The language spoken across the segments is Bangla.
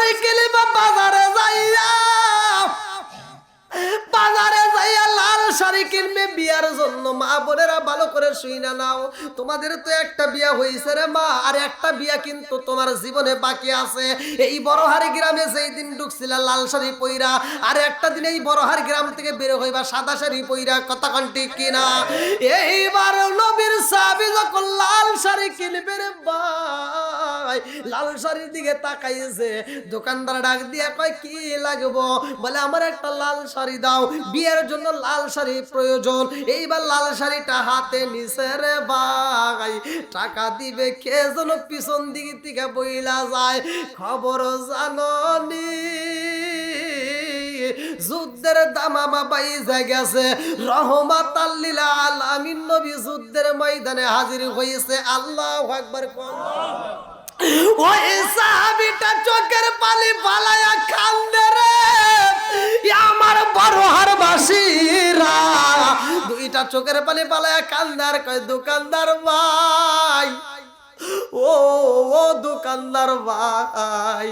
শাড়ি কিনবা বাজারে যাইয়া, বাজারে যাইয়া লাল শাড়ি কিনবে বিয়ার জন্য। মা বোনেরা ভালো করে শুইনা নাও, তোমাদের তো একটা বিয়া হইছে রে মা, আর একটা বিয়া কিন্তু তোমার জীবনে বাকি আছে। এই বড়হারি গ্রামে যেই দিন ঢুকছিল লাল শাড়ি পইরা, আর একটা দিন এই বড়হারি গ্রাম থেকে বের হইবা সাদা শাড়ি পইরা, কথা কোন ঠিক কিনা? এইবার নবীর সাহাবী যখন লাল শাড়ি কিনবে রে ভাই, লাল শাড়ির দিকে তাকাইছে, দোকানদার ডাক দিয়া কয় কি লাগবো? বলে আমার একটা লাল শাড়ি দাও, বিয়ের জন্য লাল শাড়ি প্রয়োজন। এইবার লাল শাড়িটা হাতে নিছে রে ভাই, টাকা দিবে কে যেন পিছন দিকে থেকে বইলা যায়, খবর জাননি যুদ্ধের দামামা বাইজা গেছে, রহমাতাল লিল আলামিন নবী যুদ্ধের ময়দানে হাজির হয়েছে। আল্লাহু আকবার। ওই সাহাবীটা চোখের পানি ফালায়া কান্দে রে, আমার বড়হার বাসীরা দুইটা চোখের পানি ফালায়া কান্দার কয় দোকানদার ভাই, ও ও দোকানদার ভাই,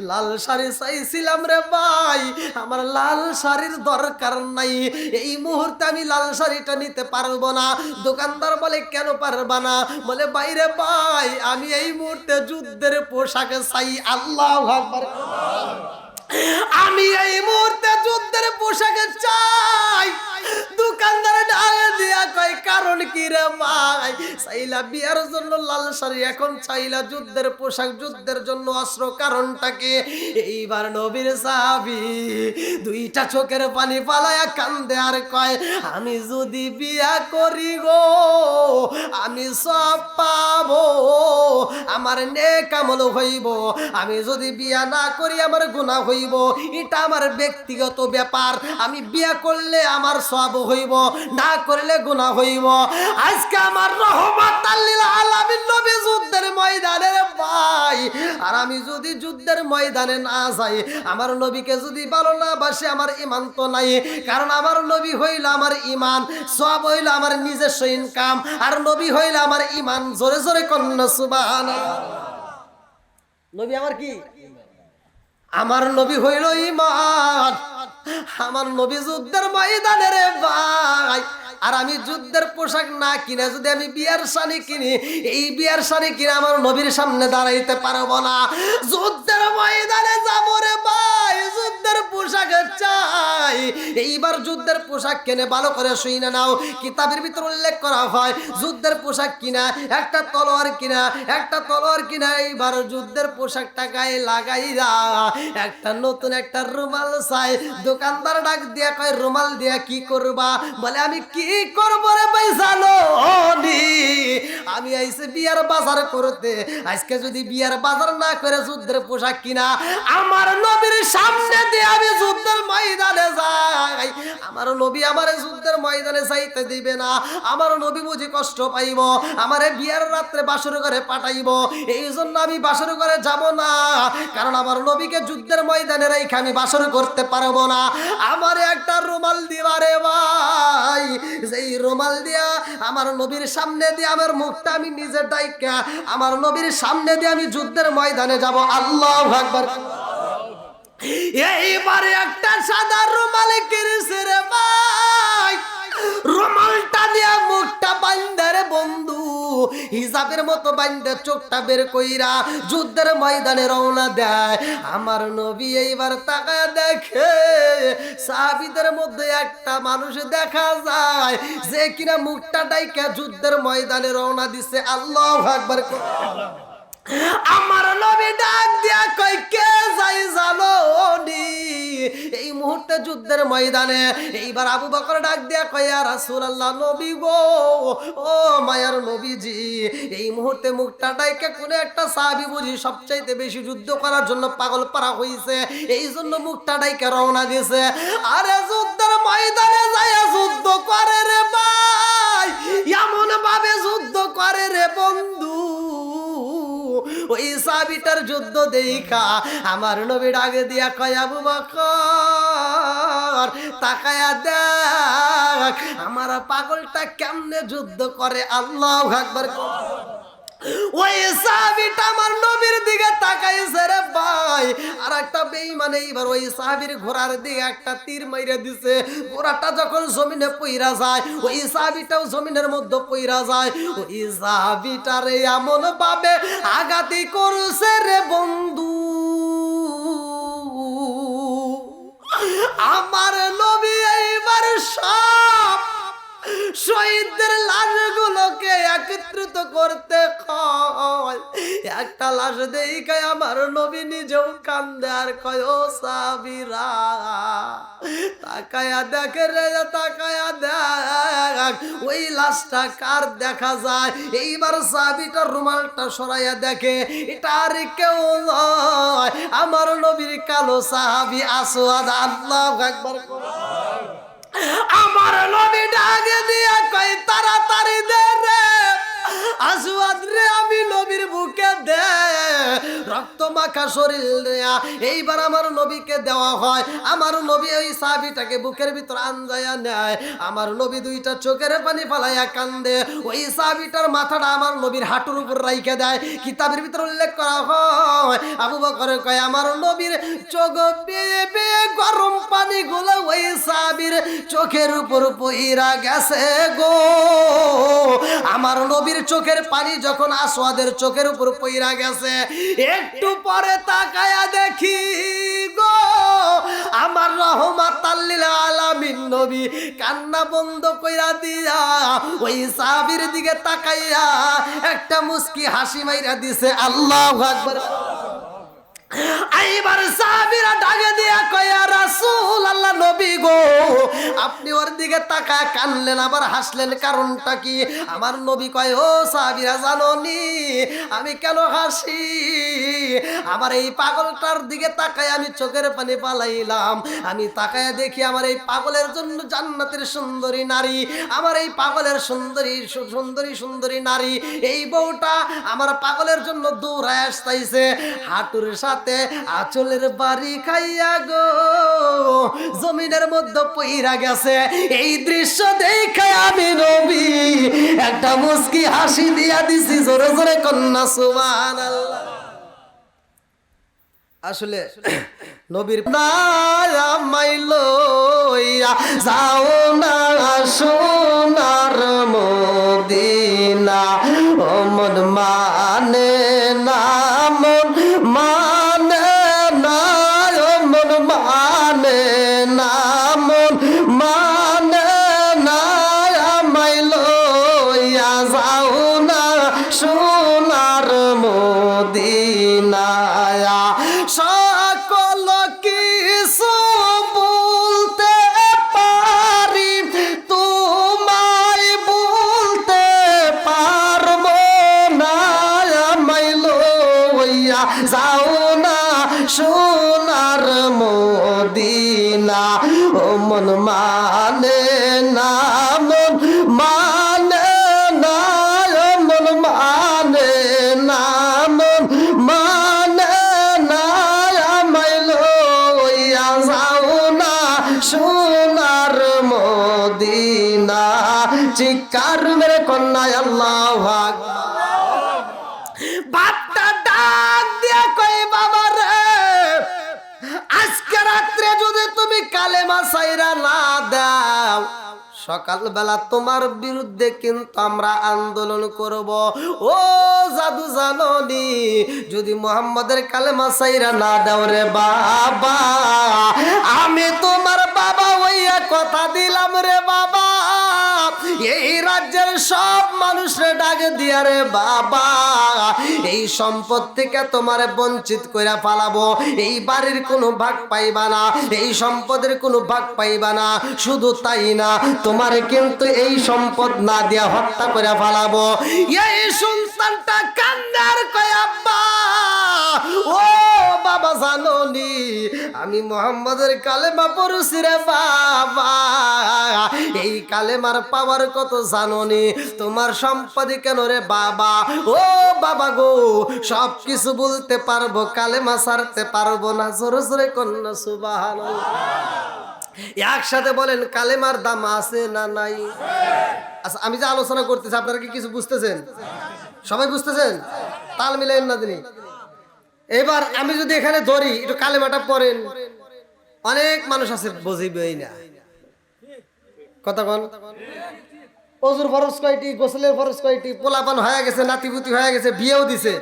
লাল শাড়ি চাইছিলাম রে ভাই, আমার লাল শাড়ির দরকার নাই, এই মুহূর্তে আমি লাল শাড়িটা নিতে পারবো না। দোকানদার বলে কেন পারবা না? বলে বাইরে ভাই, আমি এই মুহূর্তে যুদ্ধের পোশাক চাই। আল্লাহু আকবার। আমি এই মুহূর্তে যুদ্ধের পোশাক চাই। দোকানদার ডাকে দিয়া কয় কারণ কি রে ভাই? চাইলা বিয়ার জন্য লাল শাড়ি, এখন চাইলা যুদ্ধের পোশাক, যুদ্ধের জন্য অস্ত্র, কারণটা কি? এইবার নবীর সাহাবী দুইটা চোখের পানি ফালায়া কান্দে আর কয় আমি যদি বিয়া করি গো আমি সব পাবো, আমার নেক আমল হইব, আমি যদি বিয়া না করি আমার গুনাহ হইব, এটা আমার ব্যক্তিগত ব্যাপার, আমি বিয়া করলে আমার সওয়াব হইব, না করলে গুনাহ হইব। আজকে আমার রহমাতাল লিল আলামিন নবী যুদ্ধের ময়দানে ভাই, আর আমি যদি যুদ্ধের ময়দানে না যাই, আমার নবীকে যদি ভালো না বাসি, আমার ঈমান তো নাই, কারণ আমার নবী হইল আমার ঈমান, সওয়াব হইল আমার নিজস্ব ইনকাম, আর নবী হইল আমার ঈমান। জোরে জোরে কন্না সুবহানাল্লাহ। নবী আমার কি? আমার নবী হইল ঈমান, আমার নবী যুদ্ধের ময়দানে রে ভাই, আর আমি যুদ্ধের পোশাক না কিনে যদি আমি বিয়ার শাড়ি কিনি, এই বিয়ার শাড়ি কিনে আমার নবীর সামনে দাঁড়াইতে পারবো না। যুদ্ধের ময়দানে যাবো রে ভাই, যুদ্ধের পোশাক চাই। এইবার যুদ্ধের পোশাক কিনে ভালো করে শুইনা নাও, কিতাবের ভিতর উল্লেখ করা হয় যুদ্ধের পোশাক কিনা, একটা তলোয়ার কিনা, একটা তলোয়ার কিনা, এইবার যুদ্ধের পোশাকটা গায়ে লাগাইরা একটা নতুন একটা রুমাল চাই। দোকানদার ডাক দিয়া কয় রুমাল দিয়া কি করবা? বলে আমি কি করবো রে ভাই জানো নি, আমি আইছে বিয়ার বাজার করতে, আজকে যদি বিয়ার বাজার না করে যুদ্ধের পোশাক কিনা, আমার নবীর সামনে দিয়ে আমি যুদ্ধের ময়দানে যাই, আমার নবী আমার যুদ্ধের ময়দানে যাইতে দিবে না, আমার নবী বুঝি কষ্ট পাইব, আমারে বিয়ার রাত্রে বাসর ঘরে পাঠাইব, এই জন্য আমি বাসর ঘরে যাব না, কারণ আমার নবীকে যুদ্ধের ময়দানে রেখে আমি বাসর করতে পারবো না। আমার একটা রুমাল দিবা রে ভাই, যেই রুমাল দিয়া আমার নবীর সামনে দিয়ে আমার মুখটা আমি নিজে ডাইকা আমার নবীর সামনে দিয়ে আমি যুদ্ধের ময়দানে যাব। আল্লাহু আকবার। এইবারে একটা সাদা রুমাল কিনেছে রে ভাই, রুমালটা দিয়া মুখটা বান্ধে রে বন্ধু, হিজাবের মতো বান্ধে চোখটা বের কইরা যুদ্ধের ময়দানে রওনা দেয়। আমার নবী এইবার তাকায় দেখে সাহাবীদের মধ্যে একটা মানুষ দেখা যায় যে কিনা মুখটা ডাইকা যুদ্ধের ময়দানে রওনা দিছে। আল্লাহু আকবার। আমার নবী ডাক দিয়া কই কে যাই জানো নি? এই মুহূর্তে যুদ্ধের ময়দানে এইবার আবু বকর ডাক দিয়া কই ইয়া রাসূলুল্লাহ, নবী গো, ও মায়ার নবীজি, এই মুহূর্তে মুখটা ডাইকা কোন একটা সাহাবী বুঝি সবচাইতে বেশি যুদ্ধ করার জন্য পাগল পারা হইছে, এই জন্য মুখটা ডাইকা রওনা দিয়েছে। আরে যুদ্ধের ময়দানে যায়া যুদ্ধ করে রে ভাই, এমন ভাবে যুদ্ধ করে রে বন্ধু, ওই সাহাবীটার যুদ্ধ দেখা আমার নবী ডাক দিয়া কয় আবু বকর তাকায়া দেখ আমার পাগলটা কেমনে যুদ্ধ করে। আল্লাহু আকবার। ওই সাহাবীটা আমার নবীর দিকে তাকাইছে রে ভাই, আর একটা বেঈমান এইবার ওই সাহাবীর ঘোড়ার দিকে একটা তীর মাইরা দিছে। ঘোড়াটা যখন জমিনে পইরা যায়, ওই সাহাবীটাও জমিনের মধ্যে পইরা যায়। ওই সাহাবীটারে এমন ভাবে আঘাতই করছে রে বন্ধু, আমার নবী এইবার সব শহীদদের লাশগুলোকে একত্রিত করতে কয়। একটা লাশ দেখায় আমার নবী নিজেও কান্দে আর কয়, ও সাহাবীরা তাকায়া দেখে রে, তাকায়া দেখ ওই লাশটা কার দেখা যায়। এইবার সাহাবীটার রুমালটা সরাইয়া দেখে, এটা আর কেউ নয়, আমার নবীর কালো সাহাবী আসওয়াদ। আল্লাহু আকবার। আমার নবী ডাকে দিয়া কই, তাড়াতাড়ি দে রে আসওয়াদ রে, আমি নবীর বুকে দে। রক্ত মাখা শরীর দেয়া এইবার আমার নবীকে দেওয়া হয়। আমার নবী ওই সাহাবীটাকে বুকের ভিতর আনজায়া নেয়। আমার নবী দুইটা চোখের পানি ফালাইয়া কান্দে। ওই সাহাবীটার মাথাটা আমার নবীর হাঁটুর উপর রাইখে দেয়। কিতাবের ভিতর উল্লেখ করা হয়, আবু বকর কয়, আমার নবীর চোখ বেয়ে বেয়ে গরম পানি গুলো ওই সাহাবীর চোখের উপর পইরা গেছে গো। আমার নবীর চোখের পানি যখন আসওয়াদের চোখের উপর পইরা গেছে, একটু পরে তাকায়া দেখি গো আমার রহমাতাল লিল আলামিন নবী কান্না বন্ধ কইরা দিয়া ওই সাহাবীর দিকে তাকাইয়া একটা মুস্কি হাসি মাইরা দিছে। আল্লাহু আকবার। এইবার সাহাবীরা ডাকে দিয়া কয়, ইয়া রাসূলুল্লাহ, নবী গো আপনি ওর দিকে তাকায় কানলেন আবার হাসলেন, কারণটা কি? আমার নবী কয়, ও সাহাবীরা জানোনি আমি কেন হাসি? আমার এই পাগলটার দিকে তাকায় আমি চোখের পানি পালাইলাম। আমি তাকায় দেখি আমার এই পাগলের জন্য জান্নাতের সুন্দরী নারী, আমার এই পাগলের সুন্দরী সুন্দরী সুন্দরী নারী, এই বউটা আমার পাগলের জন্য দৌড়ায় আসতেছে, হাঁটুর সাথে আঁচলের বাড়ি খাইয়া গো জমিনের মধ্যে পইরা গেছে। এই দৃশ্য দেখে আমি নবী একটা মুস্কি হাসি দিয়া দিছি। জোরে জোরে কন্যা সুবহানাল্লাহ। আসলে নবীর মাইলইয়া যাও না সোনার মদিনা, ও মন মানে না, মন মানে না, ও মন মানে না, মন মানে না, মাইলইয়া যাও না সোনার মদিনা। সকল কিছু বলতে পারি, তোমায় বলতে পারবো না, মাইলইয়া যাও না সোনার মদিনা, ও মন মানে না, মন মানে না, ও মন মানে না, মন মানে না, মাইলইয়া যাও না সোনার মদিনা। চিৎকার মেরে কন্যায় আল্লাহু আকবার। বাপটা ডাক দিয়া কই, বাবা রে আজকে রাত্রে যদি তুমি কালেমা ছাইরা না দাও, সকালবেলা তোমার বিরুদ্ধে কিন্তু আমরা আন্দোলন করব। ও জাদু জাননি, যদি মুহাম্মাদের কালেমা ছাইরা না দাও রে বাবা, আমি তোমার বাবা হইয়া কথা দিলাম রে বাবা, এই রাজ্যের সব মানুষরে ডাকে দিয়া রে বাবা, এই সম্পদ থেকে তোমার বঞ্চিত কইরা ফালাবো, এই বাড়ির কোনো ভাগ পাইবা না, এই সম্পদের কোনো ভাগ পাইবা না। শুধু তাই না, তোমার কিন্তু এই সম্পদ না দিয়া হত্যা করে ফালাবো। এই সন্তানটা কান্দার কয়, আব্বা ও বাবা জানোনি আমি মুহাম্মাদের কালেমা পড়ছি রে বাবা, এই কালেমার পাওয়ার কত জানোনি? তোমার সম্পদে কেন রে বাবা? ও বাবা গো, সব কিছু বলতে পারবো, কালেমা ছাড়তে পারবো না। জোরে জোরে কন্যা সুবহানাল্লাহ। একসাথে বলেন, কালেমার দাম আছে না নাই? আচ্ছা, আমি যে আলোচনা করতেছি আপনারা কি কিছু বুঝতেছেন? সবাই বুঝতেছেন? তাল মিলাইন না তিনি? এবার আমি যদি এখানে ধরি একটু কালেমাটা পড়েন, অনেক মানুষ আছে বুঝিবেই না। কথা বল, ওযুর ফরজ কয়টি, গোসলের ফরজ কয়টি, পোলাপান হয়ে গেছে, নাতিপুতি হয়ে গেছে, বিয়েও দিছে,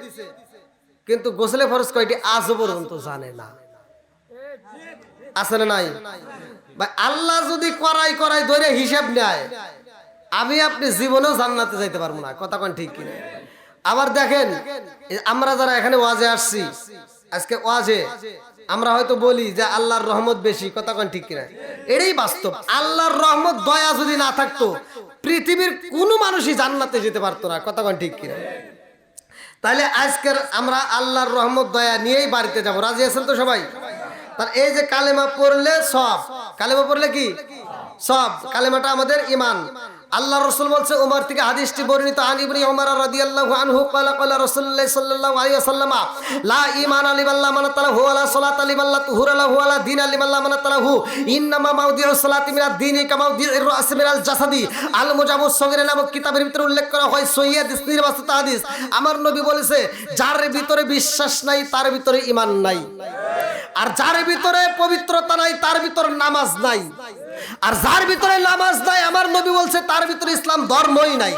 কিন্তু গোসলের ফরজ কয়টি আজও পর্যন্ত জানে না। আছে না নাই? ভাই আল্লাহ যদি করাই করাই ধরে হিসাব নেয়, আমি আপনি জীবনেও জান্নাতে যাইতে পারবো না। কথা কোন ঠিক কিনা? আবার দেখেন, আমরা যারা এখানে ওয়াজে আসছি, আজকে ওয়াজে আমরা হয়তো বলি যে আল্লাহর রহমত বেশি। কথা কোন ঠিক কিনা? এটাই বাস্তব। আল্লাহর রহমত দয়া যদি না থাকতো, পৃথিবীর কোনো মানুষই জান্নাতে যেতে পারতো না। কথা কোন ঠিক কিনা? তাহলে আজকের আমরা আল্লাহর রহমত দয়া নিয়েই বাড়িতে যাব। রাজি আছেন তো সবাই? তার এই যে কালেমা পড়লে সব, কালেমা পড়লে কি সব, কালেমাটা আমাদের ঈমান। আল্লাহ রাসূল বলছে, ওমর থেকে হাদিসটি বর্ণিত, আন ইবনে ওমর রাদিয়াল্লাহু আনহু ক্বালা ক্বালা রাসূলুল্লাহ সাল্লাল্লাহু আলাইহি ওয়াসাল্লাম, লা ঈমানা লিমান লা মানাত লাহু ওয়ালা সালাতা লিমান লা তুহুরা লাহু ওয়ালা দীনা লিমান লা মানাত লাহু, ইন্নামা মাউদিউস সালাতি মিনাদ দীনি কামা মাউদিউর রাস মিনাল জাসাদি। আল মুজামুস সগীর নামক কিতাবের ভিতরে উল্লেখ করা হয়, সহিহ হাদিস, নির্বাচিত হাদিস। আমার নবী বলেছে, যার ভিতরে বিশ্বাস নাই তার ভিতরে ঈমান নাই, আর যার ভিতরে পবিত্রতা নাই তার ভিতরে নামাজ নাই, আর যার ভিতরে নামাজ নাই আমার নবী বলছে তার ভিতরে ইসলাম ধর্মই নাই।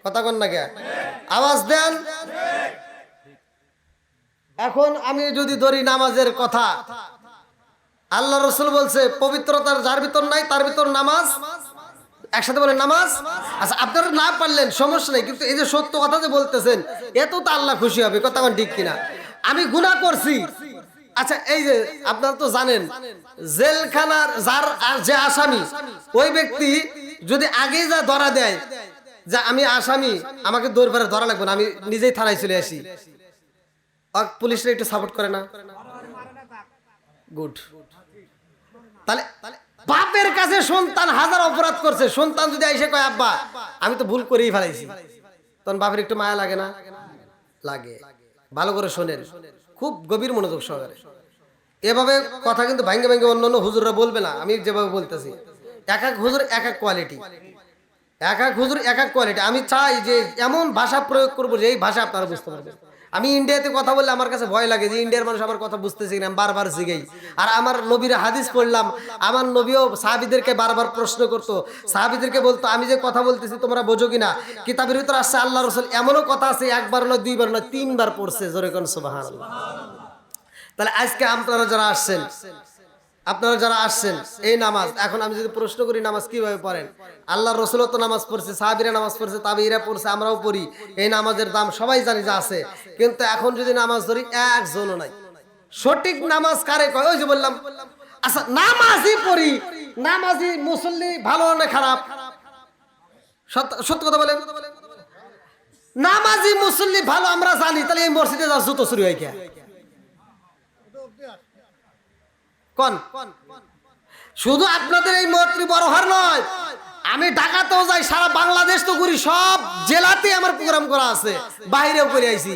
কথা কন না কে? আওয়াজ দেন। এখন আমি যদি ধরি নামাজের কথা, আল্লাহ রাসূল বলছে পবিত্রতার যার ভিতর নাই তার ভিতর নামাজ। একসাথে বলেন নামাজ। আচ্ছা, আপনারা না পারলেন সমস্যা নেই, কিন্তু এই যে সত্য কথা যে বলতেছেন, এত তো আল্লাহ খুশি হবে। কথা কন ঠিক কিনা? আমি গুনাহ করছি, আচ্ছা এই যে আপনারা তো জানেন, জেলখানার যার যে আসামি, ওই ব্যক্তি যদি আগেই যা ধরা দেয় যে আমি আসামি, আমাকে দৌড় ধরা লাগবে না, আমি নিজেই থানায় চলে আসি, পুলিশরা একটু সাপোর্ট করে না? গুড। তাহলে বাপের কাছে সন্তান হাজার অপরাধ করছে, সন্তান যদি এসে কয় আব্বা আমি তো ভুল করেই ফেলাইছি, তখন বাপের একটু মায়া লাগে না? লাগে। ভালো করে শোনেন, খুব গভীর মনোযোগ সহকারে। এভাবে কথা কিন্তু ভাঙ্গে ভাঙ্গে অন্য অন্য হুজুররা বলবে না, আমি যেভাবে বলতেছি। এক এক হুজুর এক এক কোয়ালিটি, এক এক হুজুর এক এক কোয়ালিটি। আমি চাই যে এমন ভাষা প্রয়োগ করবো যে এই ভাষা আপনারা বুঝতে পারবেন। আমি ইন্ডিয়াতে কথা বললে আমার কাছে ভয় লাগে যে ইন্ডিয়ার মানুষ আমার কথা বুঝতেছে কিনা, আমি বারবার জিগাই। আর আমার নবীর হাদিস পড়লাম, আমার নবীও সাহাবীদেরকে বারবার প্রশ্ন করতো, সাহাবীদেরকে বলতো আমি যে কথা বলতেছি তোমরা বোঝো কিনা। কিতাবের ভিতরে আসছে আল্লাহ রাসূল এমনও কথা আছে একবার নয়, দুইবার নয়, তিনবার পড়ছে। জোরে কোন সুবহানাল্লাহ। তাহলে আজকে আপনারা যারা আসছেন এই নামাজ, এখন আমি যদি প্রশ্ন করি নামাজ কিভাবে পড়েন, আল্লাহর রাসূল তো নামাজ পড়ছে, সাহাবীরা নামাজ পড়ছে, তাবেঈরা পড়ছে, আমরাও পড়ি। এই নামাজের দাম সবাই জানি যে আছে, কিন্তু এখন যদি নামাজ ধরি একজনও নাই। সঠিক নামাজ কারে কয়? ওই যে বললাম। আচ্ছা, নামাজই পড়ি, নামাজি মুসল্লি ভালো না খারাপ? সত্য কথা বলেন। নামাজি মুসল্লি ভালো আমরা জানি, তাহলে এই মসজিদে যা জুতো চুরি হয় কে? কোন? শুধু আপনাদের এই মৈত্রী বড়হার নয়, আমি ঢাকাতেও যাই, সারা বাংলাদেশ তো ঘুরি, সব জেলাতেই আমার প্রোগ্রাম করা আছে, বাইরেও করে আইছি।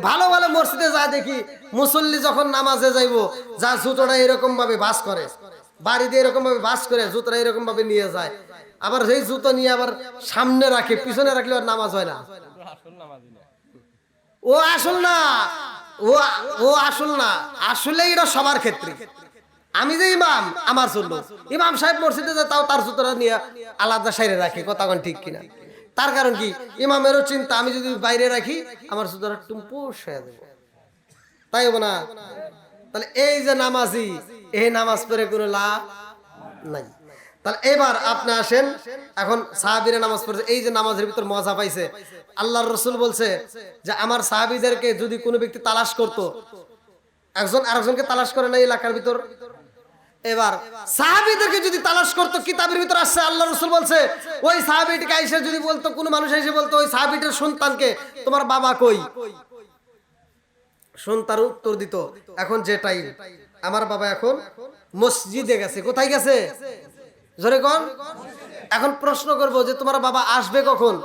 ভালো ভালো মসজিদে যা দেখি, মুসল্লি যখন নামাজে যাইবো, যা জুতোটা এরকম ভাবে বাস করে, বাড়িতে এরকম ভাবে বাস করে, জুতোটা এরকম ভাবে নিয়ে যায়, আবার সেই জুতো নিয়ে আবার সামনে রাখে, পিছনে রাখলে আর নামাজ হয় না। ও আসল না, ও আসল না, আসলে এটা সবার ক্ষেত্রে। আমি যে ইমাম, আমার জন্য ইমাম সাহেব মসজিদে যায়, তাও তার জুতোটা নিয়ে আলাদা সাইডে রাখে। কথা কোন ঠিক কিনা? তার কারণ কি? ইমামেরও চিন্তা, আমি যদি বাইরে রাখি আমার জুতোটা টুম্পুস হয়ে দেব, তাই হবে না? তাহলে এই যে নামাজি, এই নামাজ পড়ে কোনো লাভ নাই। তাহলে এবার আপনি আসেন, এখন সাহাবীরা নামাজ পড়ছে, এই যে নামাজের ভিতর মজা পাইছে। আল্লাহর রাসূল বলছে যে আমার সাহাবীদেরকে যদি কোনো ব্যক্তি তালাশ করতো, একজন আরেকজনকে তালাশ করে না এলাকার ভিতর, এবার সাহাবীদেরকে যদি তালাশ করতো, কিতাবের ভিতর আসছে আল্লাহর রাসূল বলছে ওই সাহাবীটিকে আয়েশা যদি বলতো, কোনো মানুষ এসে বলতো ওই সাহাবীটার সন্তানকে তোমার বাবা কই, সন্তান উত্তর দিত এখন যে টাইম, আমার বাবা এখন মসজিদে গেছে। কোথায় গেছে? জোরে কোন। এখন প্রশ্ন করব যে তোমার বাবা আসবে কখন?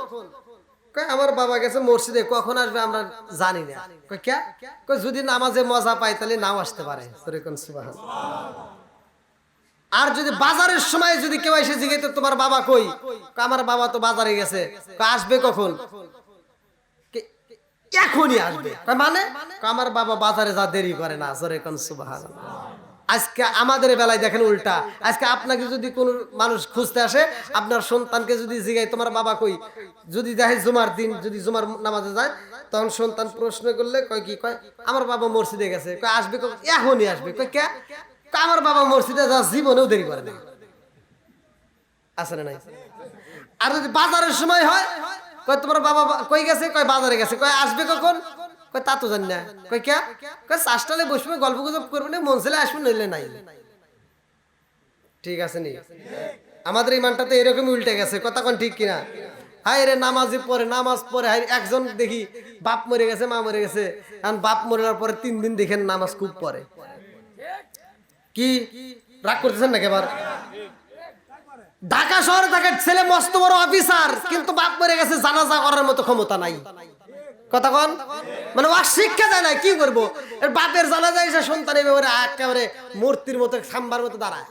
আমার বাবা গেছে মসজিদে, কখন আসবে আমরা জানি না। যদি নামাজে মজা পাই তাহলে নাও আসতে পারে। জোরে কোন সুবহানাল্লাহ। আর যদি বাজারের সময় যদি কেউ এসে জিজ্ঞেস তোমার বাবা কই, আমার বাবা তো বাজারে গেছে, আসবে কখন? এখনই আসবে। মানে আমার বাবা বাজারে যা দেরি করে না, জোরে কোন সুবহানাল্লাহ। আজকে আমাদের বেলায় দেখেন উল্টা। আজকে আপনাকে যদি কোনো মানুষ খুঁজতে আসে, আপনার সন্তানকে যদি জিগাই তোমার বাবা কই, যদি দেখে জুমার দিন যদি জুমার নামাজে যায়, তখন সন্তান প্রশ্ন করলে কয় কি কয় আমার বাবা মসজিদে গেছে। কয় আসবে এখনই আসবে। কয় কে? আমার বাবা মসজিদে যা জীবনেও দেরি করে না। আছে না নাই? আর যদি বাজারের সময় হয়, কয় তোমার বাবা কই গেছে? কয় বাজারে গেছে। কয় আসবে কখন? কয় তা তো জানি না। কয় কে? কয় চাষটালে বসবে, গল্প গুজব করবে না, মন ছেলে আসবে, নইলে নাই। ঠিক আছে নি? আমাদের ইমানটা তো এরকমই উল্টে গেছে। কথা কোন ঠিক কিনা? হায় রে নামাজি পড়ে, নামাজ পড়ে, হায় একজন দেখি বাপ মরে গেছে, মা মরে গেছে, কারণ বাপ মরার পরে 3 দিন দেখেন নামাজ খুব পড়ে। কি রাগ করতেছেন নাকি এবার? ঢাকা শহরে থাকে ছেলে মস্ত বড় অফিসার, কিন্তু বাপ মরে গেছে, জানাজা করার মতো ক্ষমতা নাই। কথা কন, মানে শিক্ষা দেয় না, কি করবো? এর বাপের জানাজা এসে সন্তান একেবারে মূর্তির মতো সাম্বার মতো দাঁড়ায়,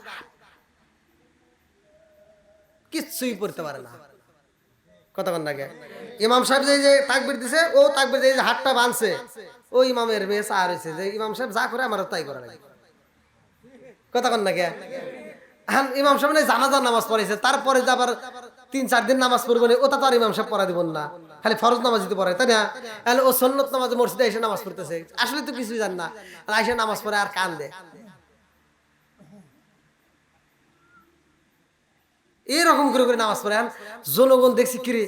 কিচ্ছুই পড়তে পারে না। কথা কন নাকি? ইমাম সাহেব যে তাকবীর দিছে, ও তাকবীর যে হাতটা বাঁধছে, ও ইমামের মেয়ে চা রয়েছে যে ইমাম সাহেব যা করে আমারও তাই করা লাগে। কথা কন নাকি? ইমাম সাহেব জানাজার নামাজ পড়াইছে, তারপরে যে আবার 3-4 দিন নামাজ পড়বো না, ওটা তো আর ইমাম সাহেব পড়া দিব না, খালি ফরজ নামাজ দিতে পড়ে, তাই না? তাহলে ও সুন্নত নামাজে মসজিদে এসে নামাজ পড়তেছে, আসলে তো কিছুই জান না, আর এসে নামাজ পড়ে আর কান্দে। এরকম করে করে নামাজ পড়ে জনগণ দেখছি কিরে,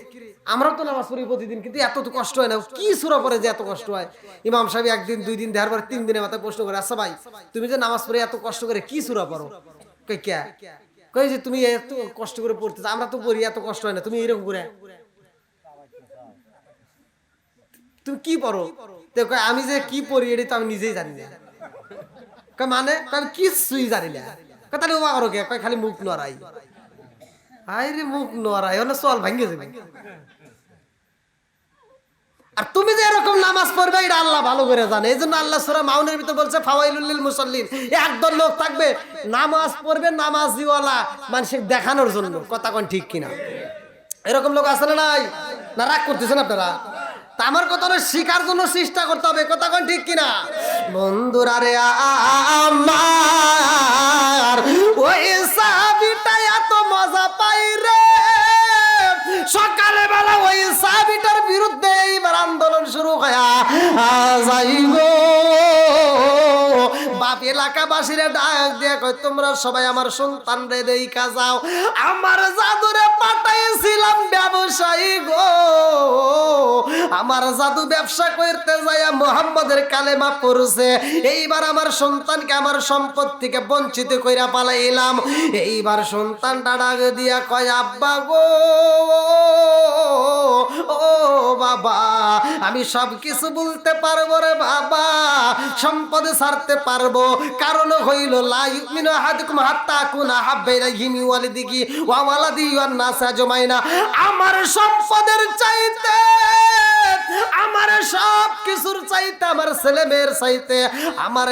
আমরাও তো নামাজ পড়ি প্রতিদিন, কিন্তু এত তো কষ্ট হয় না, কি সূরা পড়ে যে এত কষ্ট হয়? ইমাম সাহেব 1 দিন 2 দিন দেওয়ার পর 3 দিনের মাথায় প্রশ্ন করে, আচ্ছা ভাই তুমি যে নামাজ পড়ে এত কষ্ট করে কি সূরা পড়ো? কই কে? কই যে তুমি এত কষ্ট করে পড়তেছ, আমরা তো পড়ি, এত কষ্ট হয় না, তুমি এরকম করে তুমি কি পড়ো? তো কয় আমি যে কি পড়ি এটা তো আমি নিজেই জানি না। কয় মানে? আমি কিছুই জানি না। কয় তাহলে ওয়া করো কে? কয় খালি মুখ নড়াই। আরে মুখ নড়াই হলে চল ভাঙ্গে যাবে। আর তুমি যে এরকম নামাজ পড়বে এটা আল্লাহ ভালো করে জানে, এই জন্য আল্লাহ সূরা মাউনের ভিতর বলছে ফাওয়াইলুল লিল মুসাল্লিন, একদল লোক থাকবে নামাজ পড়বে নামাজিওয়ালা মানুষের দেখানোর জন্য। কথা কোন ঠিক কিনা? এরকম লোক আছে না নাই? না রাগ করতেছেন আপনারা? তা আমার কথা শিকার জন্য চেষ্টা করতে হবে। কথা কোন ঠিক কিনা? বন্ধুরা রে আমার ওই সাহাবীটা এত মজা পাই রে, সকালে বেলা ওই সাহাবীটার বিরুদ্ধে এইবার আন্দোলন শুরু হয়া যাইব। বাপ এলাকাবাসীরা ডাক দিয়ে কয় তোমরা সবাই আমার সন্তান রে দেইখা যাও, আমার জাদুরে পাঠাইছিলাম ব্যবসায়ী গো, আমার জাদু ব্যবসা করতে যাইয়া মুহাম্মাদের কালেমা পড়ছে, এইবার আমার সন্তানকে আমার সম্পদ থেকে বঞ্চিত কইরা পালাইলাম। এইবার সন্তানটা ডাক দিয়া কয় আব্বা গো, ও বাবা আমি সব কিছু বলতে পারবো রে বাবা, সম্পদ ছাড়তে পারবো, কারণ হইল লা ইউমিনু আহাদুকুম হাত্তা কুনা হাব্বা ইলাইহি মিন ওয়ালিদিহি ওয়া ওয়ালাদিহি ওয়ান নাস আজমাইনা। আমার সম্পদের চাইতে, আমার সব কিছুর চাইতে, আমার ছেলে মেয়ের চাইতে, আমার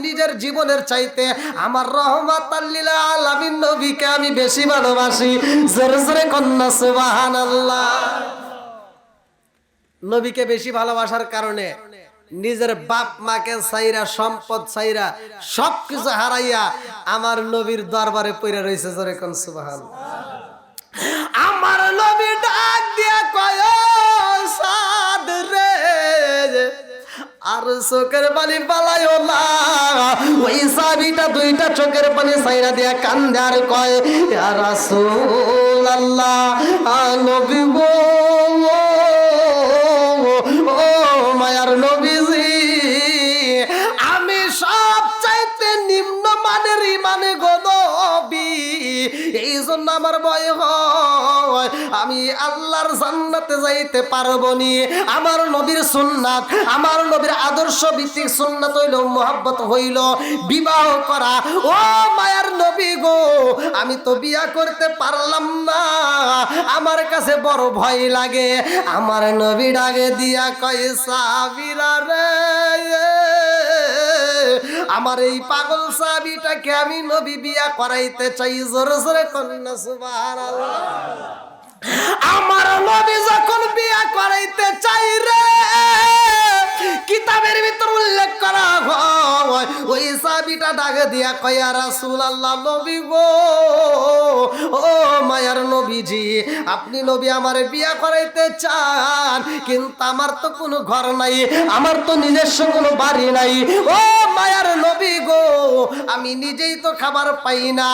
নিজের জীবনের চাইতে আমার রহমাতাল লিল আলামিন নবীকে আমি বেশি ভালোবাসি। জোরে জোরে কন্যা সুবহানাল্লাহ। নবীকে বেশি ভালোবাসার কারণে নিজের বাপ মাকে চাইরা, সম্পদ চাইরা, সবকিছু হারাইয়া আমার নবীর দরবারে পইরা রইছে। জোরে কোন সুবহানাল্লাহ। আমার নবী ডাক দিয়া কয় সাদ রে, আর চোখের পানি পালাইও না। ওই সাহাবীটা 2টা চোখের পানি ছাইরা দিয়া কান্দে আর কয় ইয়া রাসূলুল্লাহ, নবী গো, ও মায়ার নবীজি, আমি সব চাইতে নিম্ন মানের ইমানে গো নবী, এই জন্য আমার ভয় হয় আমি আল্লাহর জান্নাতে যাইতে পারবো নি। আমার নবীর সুন্নাত, আমার নবীর আদর্শ ভিত্তিক সুন্নাত হইল মুহাব্বত, হইল বিবাহ করা। ও মায়ার নবী গো, আমি তো বিয়া করতে পারলাম না, আমার কাছে বড় ভয় লাগে। আমার নবী ডাকে দিয়া কয় সাহাবীরা রে, আমার এই পাগল সাহাবীটাকে আমি নবী বিয়া করাইতে চাই। জোরে জোরে কন্যা সুবহানাল্লাহ। আমার নবী যখন বিয়া করাইতে চাই রে, কিতাবের ভিতর উল্লেখ করা হয় ওই সাহাবীটা ডাকে দিয়া কয় ইয়া রাসূলুল্লাহ নবী গো ও মায়ার নবীজি আপনি নবী আমারে বিয়া করাইতে চান কিন্তু আমার তো কোনো ঘর নাই আমার তো নিজস্ব কোনো বাড়ি নাই ও মায়ার নবী গো আমি নিজেই তো খাবার পাই না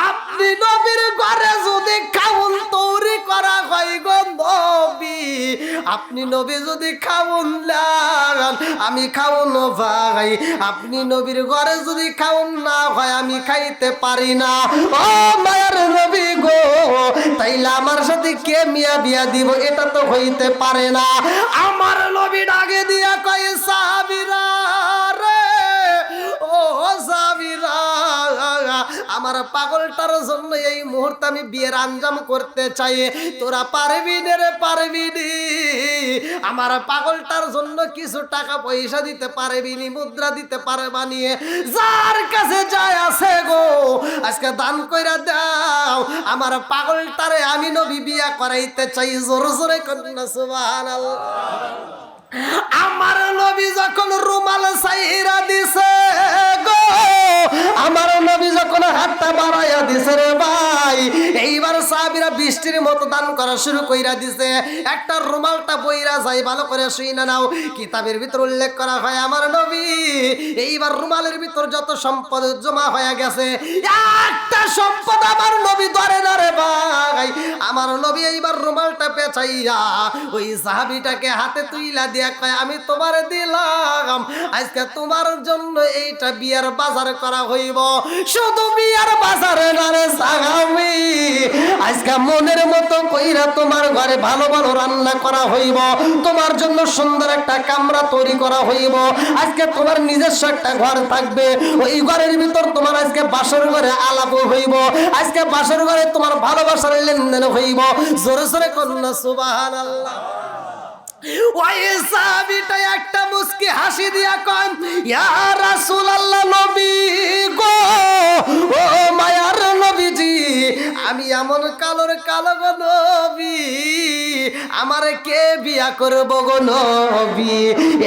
আপনি নবীর ঘরে যদি খাউন তৈরি করা হয় গো নবী আপনি নবী যদি খাউন লাগান আমি খাউন ভাই আপনি নবীর ঘরে যদি খাউন না হয় আমি খাইতে পারি না ও মায়ার নবী গো তাইলে আমার সাথে কে মিয়া বিয়া দিব এটা তো হইতে পারে না আমার নবী ডাকে দিয়া কয় সাহাবীরা রে ও সাহাবীরা আমার পাগলটার জন্য এই মুহূর্তে আমি বিয়ের আঞ্জাম করতে চাই তোরা পারবি না রে পারবি নি আমার পাগলটার জন্য কিছু টাকা পয়সা দিতে পারবি নি মুদ্রা দিতে পারবা নিয়ে যার কাছে যায় আছে গো আজকে দান কইরা দাও আমার পাগলটারে আমি নবী বিয়া করাইতে চাই জোরে জোরে কন্যা সুবহানাল্লাহ আমার নবী যখন রুমাল সাইরা দিছে গো আমার নবী যখন হাতটা বাড়াইয়া দিছে রে ভাই এইবার সাহাবীরা বৃষ্টির মতো দান করা শুরু কইরা দিছে একটা রুমালটা বইরা যায় ভালো করে শুই না নাও কিতাবের ভিতর উল্লেখ করা হয় আমার নবী এইবার রুমালের ভিতর যত সম্পদ জমা হয়ে গেছে একটা সম্পদ আমার নবী ধরে না রে ভাই আমার নবী এইবার রুমালটা পেঁচাইয়া ওই সাহাবীটাকে হাতে তুইলা দিয়া কয় আমি তোমার দিলাম আজকে তোমার জন্য এইটা বিয়ার বাজার করা হইব শুধু বিয়ার বাজারে না রে সাহাবী আজকে মনের মতো কইরা তোমার ঘরে ভালো ভালো রান্না করা হইব তোমার জন্য সুন্দর একটা কামরা তৈরি করা হইব আজকে তোমার নিজস্ব একটা ঘর থাকবে ওই ঘরের ভিতর তোমার আজকে বাসর ঘরে আলাপ হইব আজকে বাসর ঘরে তোমার ভালোবাসার লেনদেন হইব জোরে জোরে কন্যা সুবহানাল্লাহ ওই সাহাবীটা একটা মুস্কি হাসি দিয়া কয় ইয়া রাসূলুল্লাহ নবী গো ও মায়ার নবীজি আমি এমন কালোর কালো গো নবী আমারে কে বিয়া করব গো নবী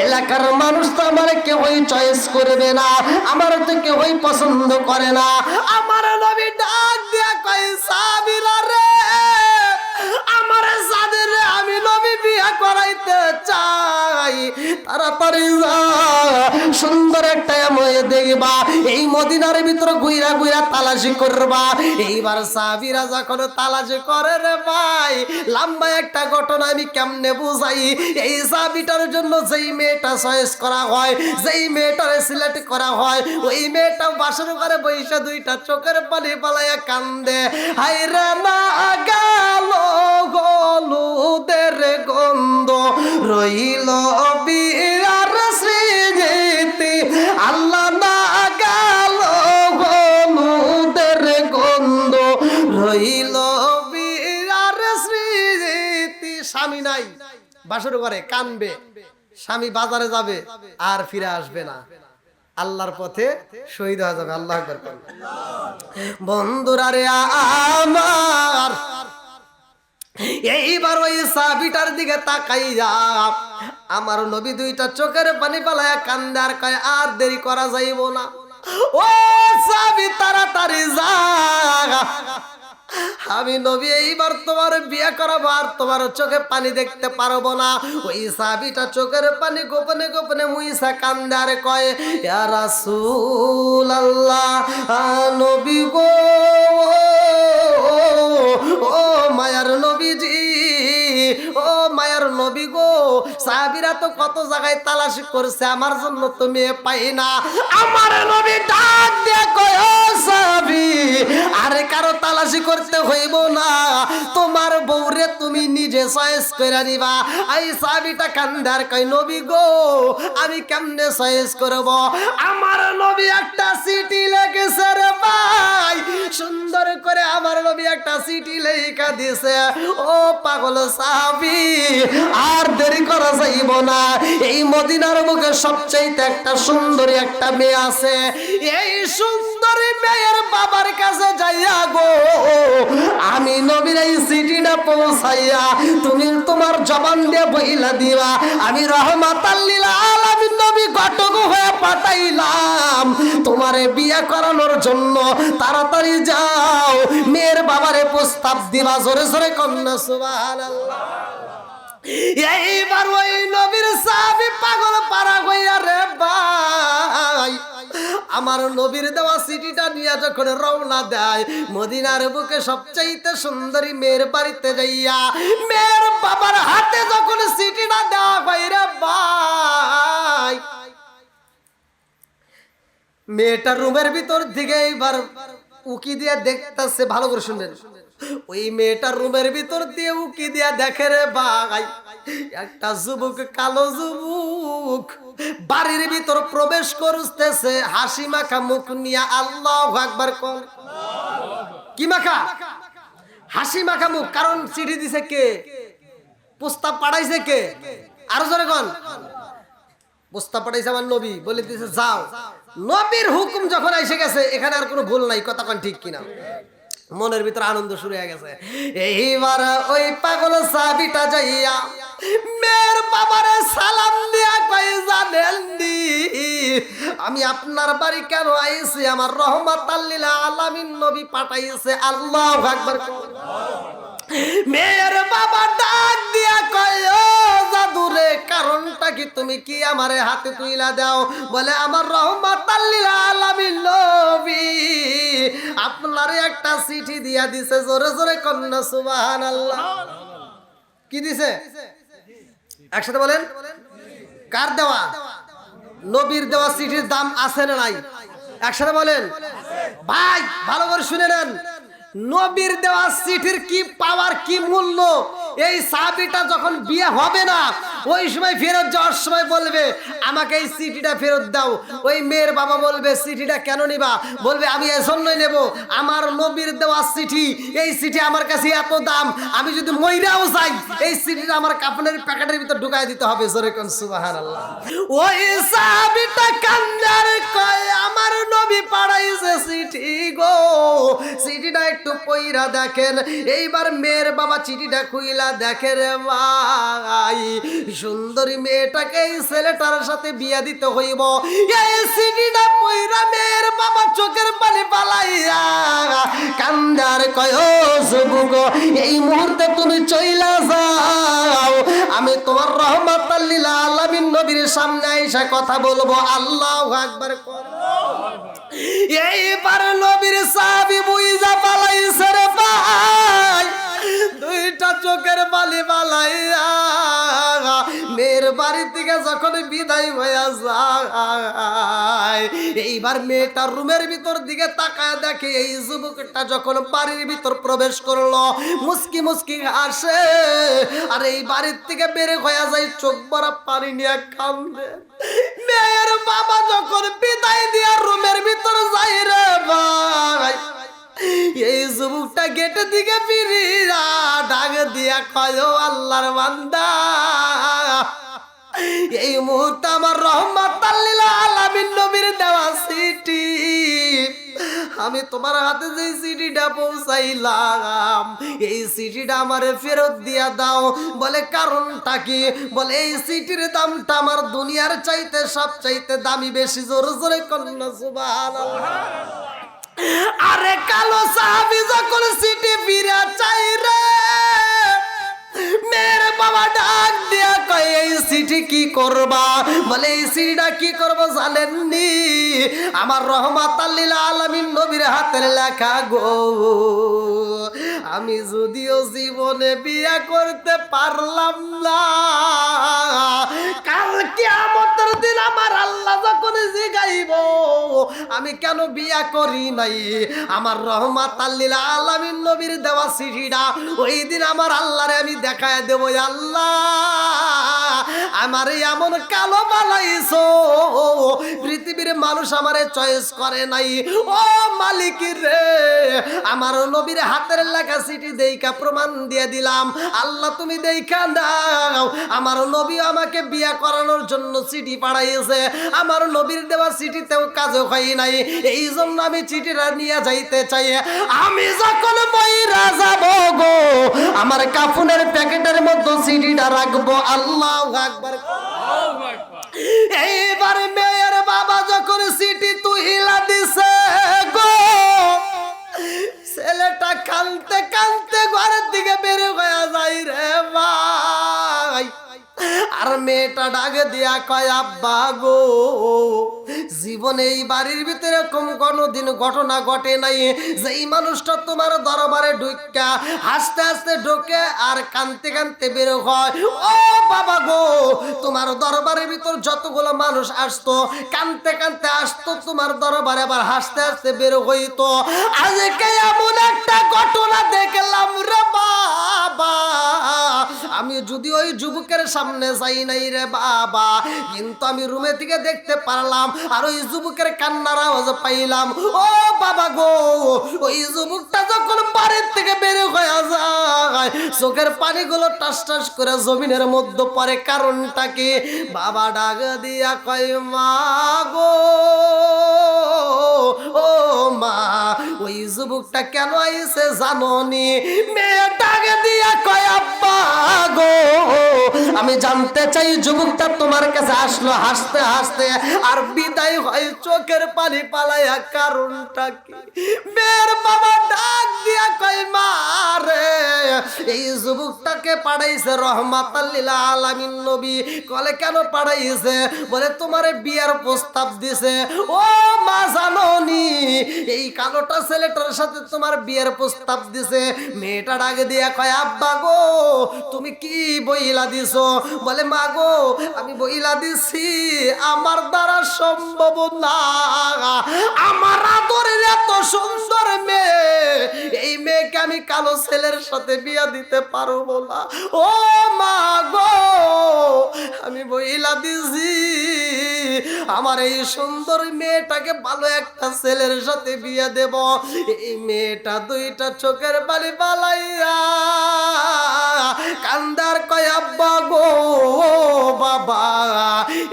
এলাকার মানুষ তো আমারে কেউই চয়েস করবে না আমার তো কেউই পছন্দ করে না আমার নবী ডাক দিয়া কয় সাহাবীরা রে আমার সাদের আমি নবী বিয়া করাইতে চাই তাড়াতাড়ি যা সুন্দর একটা মেয়ে দেখবা এই মদিনার ভিতরে ঘুইরা ঘুইরা তালাশি করবা এইবার সাহাবীরা যখন তালাশি করে রে ভাই লম্বা একটা ঘটনা আমি কেমনে বুঝাই এই সাহাবীটার জন্য যেই মেয়েটা চয়েস করা হয় যেই মেয়েটারে সিলেক্ট করা হয় ওই মেয়েটা বাসর ঘরে বইসা দুইটা চোখের পানি পালাইয়া কান্দে হায়রে না গেল হলুদের গন্ধ রইল বিয়ার স্মৃতি আল্লাহ না গেল হলুদের গন্ধ রইল বিয়ার স্মৃতি স্বামী নাই বাসর ঘরে কানবে স্বামী বাজারে যাবে আর ফিরে আসবে না আল্লাহর পথে শহীদ হয়ে যাবে আল্লাহু আকবার বন্ধুরা রে আমার এইবার ওই সাহাবীটার দিকে তাকাইয়া আমার নবী দুইটা চোখের পানি পালায়া কান্দে আর কয় আর দেরি করা যাইব না ও সাহাবী তাড়াতাড়ি যা আমি নবী এইবার তোমার বিয়ে করাবো আর তোমার চোখে পানি দেখতে পারবো না ওই সাহাবীটা চোখের পানি গোপনে গোপনে মুইসা কান্দে আর কয় ইয়া রাসূলুল্লাহ নবী গো ও মায়ার নবীজি ও মায়ার নবী গো সাহাবীরা তো কত জায়গায় তালাশি করছে আমার জন্য তো মেয়ে পাই না আমার নবী ডাক দিয়ে কয় ও সাহাবী আরে কারো তালাশি করতে হইব না তোমার বউরে তুমি নিজে চয়েস করে নিবা এই সাহাবীটা কান্দার কয় নবী গো আমি কেমনে চয়েস করব আমার নবী একটা চিঠি লিখেছে রে ভাই সুন্দর করে আমার নবী একটা চিঠি লেখা দিয়েছে। ও পাগল সাহাবী, আর দেরি করা যাইব না। এই মদিনার বুকে সবচেয়ে একটা সুন্দরী একটা মেয়ে আছে। এই সুন্দরী মেয়ের বাবার কাছে যাইয়া গো, আমি নবীর এই চিঠিটা পৌঁছাইয়া তুমি তোমার জবান দিয়ে বইলা দিবা, আমি রহমাতাল লিল আলামিন নবী ঘটক হয়ে পাঠাইলাম তোমারে বিয়ে করানোর জন্য। তাড়াতাড়ি যাও, মেয়ের বাবারে প্রস্তাব দিবা। জোরে জোরে কন্যা সুবহানাল্লাহ। এইবার ওই নবীর সাহাবী পাগল পারা হইয়া রে ভাই, আমার নবীর দেওয়া চিঠিটা নিয়ে যখন রওনা দেয় মদিনার বুকে সবচাইতে সুন্দরী মেয়ের বাড়িতে যাইয়া মেয়ের বাবার হাতে যখন চিঠিটা দেওয়া হয় রে ভাই, মেয়েটার রুমের ভিতর দিকে এইবার উকি দিয়ে দেখতেছে। ভালো করে শুনবেন, ওই মেয়েটার রুমের ভিতর দিয়ে উকি দিয়ে দেখে রে ভাই, একটা যুবক, কালো যুবক বাড়ির ভিতর প্রবেশ করতেছে হাসি মাখা মুখ নিয়ে। আল্লাহু আকবার। কি মাখা? হাসি মাখা মুখ। কারণ চিঠি দিছে কে? প্রস্তাব পাঠাইছে কে? আরো জোরে কোন? প্রস্তাব পাঠাইছে আমার নবী, বলে দিয়েছে যাও। নবীর হুকুম যখন এসে গেছে, এখানে আর কোনো ভুল নাই। কথা কোন ঠিক কিনা? মনের ভিতরে আনন্দ শুরু হয়ে গেছে। এইবার ওই পাগল সাহাবীটা যাইয়া মেয়ের বাবারে সালাম দিয়া কই, জানেন নি আমি আপনার বাড়ি কেন আইছি? আমার রহমাতাল লিল আলামিন নবী পাঠাইছে। আল্লাহু আকবার। মেয়ের বাবা ডাক দিয়া কয়, ও জাদুরে, কারণটা কি? তুমি কি আমারে হাতে তুইলা দাও? বলে আমার রহমাতাল লিল আলামিন নবী আপনারে একটা চিঠি দিয়া দিছে। জোরে জোরে কন্যা সুবহানাল্লাহ। কি দিছে? একসাথে বলেন, কার দেওয়া? নবীর দেওয়া চিঠির দাম আছে না নাই? একসাথে বলেন। ভাই ভালো করে শুনে নেন, নবীর দেওয়া চিঠির কি পাওয়ার, কি মূল্য। এই সাহাবীটা যখন বিয়ে হবে না, ওই সময় ফেরত যাওয়ার সময় বলবে আমাকে এই চিঠিটা ফেরত দাও। ওই মেয়ের বাবা বলবে চিঠিটা কেন নিবা? বলবে আমি এজন্যই নেব, আমার নবীর দেওয়া চিঠি, এই চিঠি আমার কাছে এত দাম, আমি যদি মইরাও যাই এই চিঠিটা আমার কাপড়ের প্যাকেটের ভিতর ঢুকাই দিতে হবে। জোরে কোন সুবহানাল্লাহ। ওই সাহাবীটা কান্দার কয়, আমার নবী পাঠাইছে চিঠি গো, চিঠিটা একটু পইরা দেখেন। এইবার মেয়ের বাবা চিঠিটা খুইলা দেখে রে ভাই, সুন্দরী মেয়েটাকে এই ছেলেটার সাথে বিয়া দিতে হইব। এই চিঠিটা পইরা মেয়ের বাবা চোখের পানি পালাইয়া কান্দার কয়, ও যুবক, এই মুহূর্তে তুমি চইলা যাও, আমি তোমার রহমাতাল লিল আলামিন নবীর সামনে আইসা কথা বলবো। আল্লাহু আকবার। এইবার নবীর সাহাবী বুইজা পালাইছে রে ভাই, দুইটা চোখের বালি বালাইয়া মেয়ের বাড়ি থেকে যখন বিদায় হয়ে যায়, এইবার মেয়েটার রুমের ভিতর দিকে তাকায় দেখে এই যুবকটা যখন বাড়ির ভিতর প্রবেশ করলো মুস্কি মুস্কি হাসে, আর এই বাড়ির থেকে বের হয়ে যায় চোখ ভরা পানি নিয়ে কান্দে। মেয়ের বাবা যখন বিদায় দিয়া রুমের ভিতর যাই রে ভাই, এই যুবকটা গেটের দিকে ফিরিয়া ডাক দিয়া কয়, ও আল্লাহর বান্দা, এই মুহূর্তে আমার রহমাতাল লিল আলামিন নবীর দেওয়া চিঠি, আমি তোমার হাতে যে চিঠিটা পৌঁছাইলাম এই চিঠিটা আমারে ফেরত দিয়া দাও। বলে কারণটা কি? বলে এই চিঠির দামটা আমার দুনিয়ার চাইতে সব চাইতে দামি বেশি। জোরে জোরে কন্যা সুবহানাল্লাহ। আরে কালো সাহাবী যখন চিঠি ফিরা চাই রে, মেয়ের বাবা ডাক দিয়া কয়, এই চিঠি কি করবা? বলে এই চিঠিটা কি করবো জানেননি? আমার রহমাতাল লিল আলামিন নবীর হাতের লেখা গো, আমি যদিও জীবনে বিয়ে করতে পারলাম না, কাল কিয়ামতের দিন আমার আল্লাহ যখন জিগাইব আমি কেন বিয়ে করি নাই, আমার রহমাতাল লিল আলামিন নবীর দেওয়া চিঠিটা ওই দিন আমার আল্লাহরে আমি দেখায় দেব। আল্লাহ আমারে এমন কালো বানাইছো, পৃথিবীর মানুষ আমারে চয়েস করে নাই। ও মালিক রে, আমার নবীর হাতের লেখা চিঠি দেইখা প্রমাণ দিয়ে দিলাম, আল্লাহ তুমি দেইখা দাও আমার নবী আমাকে বিয়া করানোর জন্য চিঠি পাঠাইছে। আমার নবীর দেওয়া চিঠিতেও কাজও হয় নাই, এই জন্য আমি চিঠিটা নিয়ে যাইতে চাই। আমি যখন মইরা যাব গো, আমার কাফনের প্যাকেটের মধ্যে চিঠিটা রাখবো। আল্লাহু আকবার। এইবার মেয়ের বাবা যখন চিঠি তুহিলা দিছে গো, ছেলেটা কাঁদতে কাঁদতে ঘরের দিকে বের হয়ে যায় রে ভাই। আর মেয়েটা ডাকে দিয়া কয়, আব্বা গো, জীবনে এই বাড়ির ভিতরে এরকম কোনোদিন ঘটনা ঘটে নাই যেই মানুষটা তোমার দরবারে ঢুকা হাসতে হাসতে ঢোকে আর কাঁদতে কাঁদতে বের হয়। ও বাবা গো, তোমার দরবারের ভিতর যতগুলো মানুষ আসতো কাঁদতে কাঁদতে আসতো তোমার দরবারে, আবার হাসতে হাসতে বের হইতো। আজকে এমন একটা ঘটনা দেখলাম রে বাবা, আমি যদি ওই যুবকের সামনে যাই নাই রে বাবা, কিন্তু আমি রুমে থেকে দেখতে পারলাম আর ওই যুবকের কান্নার আওয়াজ পাইলাম। ও বাবা গো, ওই যুবকটা যখন বাড়ির থেকে বের হয়ে যায় চোখের পানিগুলো টাস টাস করে জমিনের মধ্যে পড়ে। কারণটা কি? বাবা ডাক দিয়া কয়, মা গো, ও মা, ওই যুবকটা কেন আইছে জানোনি? মেয়ে ডাক দিয়া কয়, আব্বা গো, আমি জানতে চাই যুবকটা তোমার কাছে আসলো হাসতে হাসতে আর বিদায় হয় চোখের পানি পালাইয়া, কারণটা কি? মেয়ের বাবা ডাক দিয়া কয়, মা রে, এই যুবকটাকে পাঠাইছে রহমাতাল লিল আলামিন নবী। কলে কেন পাঠাইছে? বলে তোমারে বিয়ার প্রস্তাব দিছে। ও মা জানোনি, এই কালোটা ছেলেটার সাথে তোমার বিয়ের প্রস্তাব দিছে। মেয়েটা ডাকে দিয়া কয়, আব্বা গো, তুমি কি বইলা দিছো? বলে, মা গো, আমি বইলা দিছি আমার দ্বারা সম্ভব না, আমার আদরের এত সুন্দর মেয়ে, এই মেয়েকে আমি কালো ছেলের সাথে বিয়া দিতে পারবো না। ও মা গো, আমি বইলা দিছি আমার এই সুন্দর মেয়েটাকে ভালো একটা ছেলের সাথে বিয়ে দেব। এই মেয়েটা দুইটা চোখের পানি পালাইয়া কান্দার কয়, আব্বা গো, বাবা,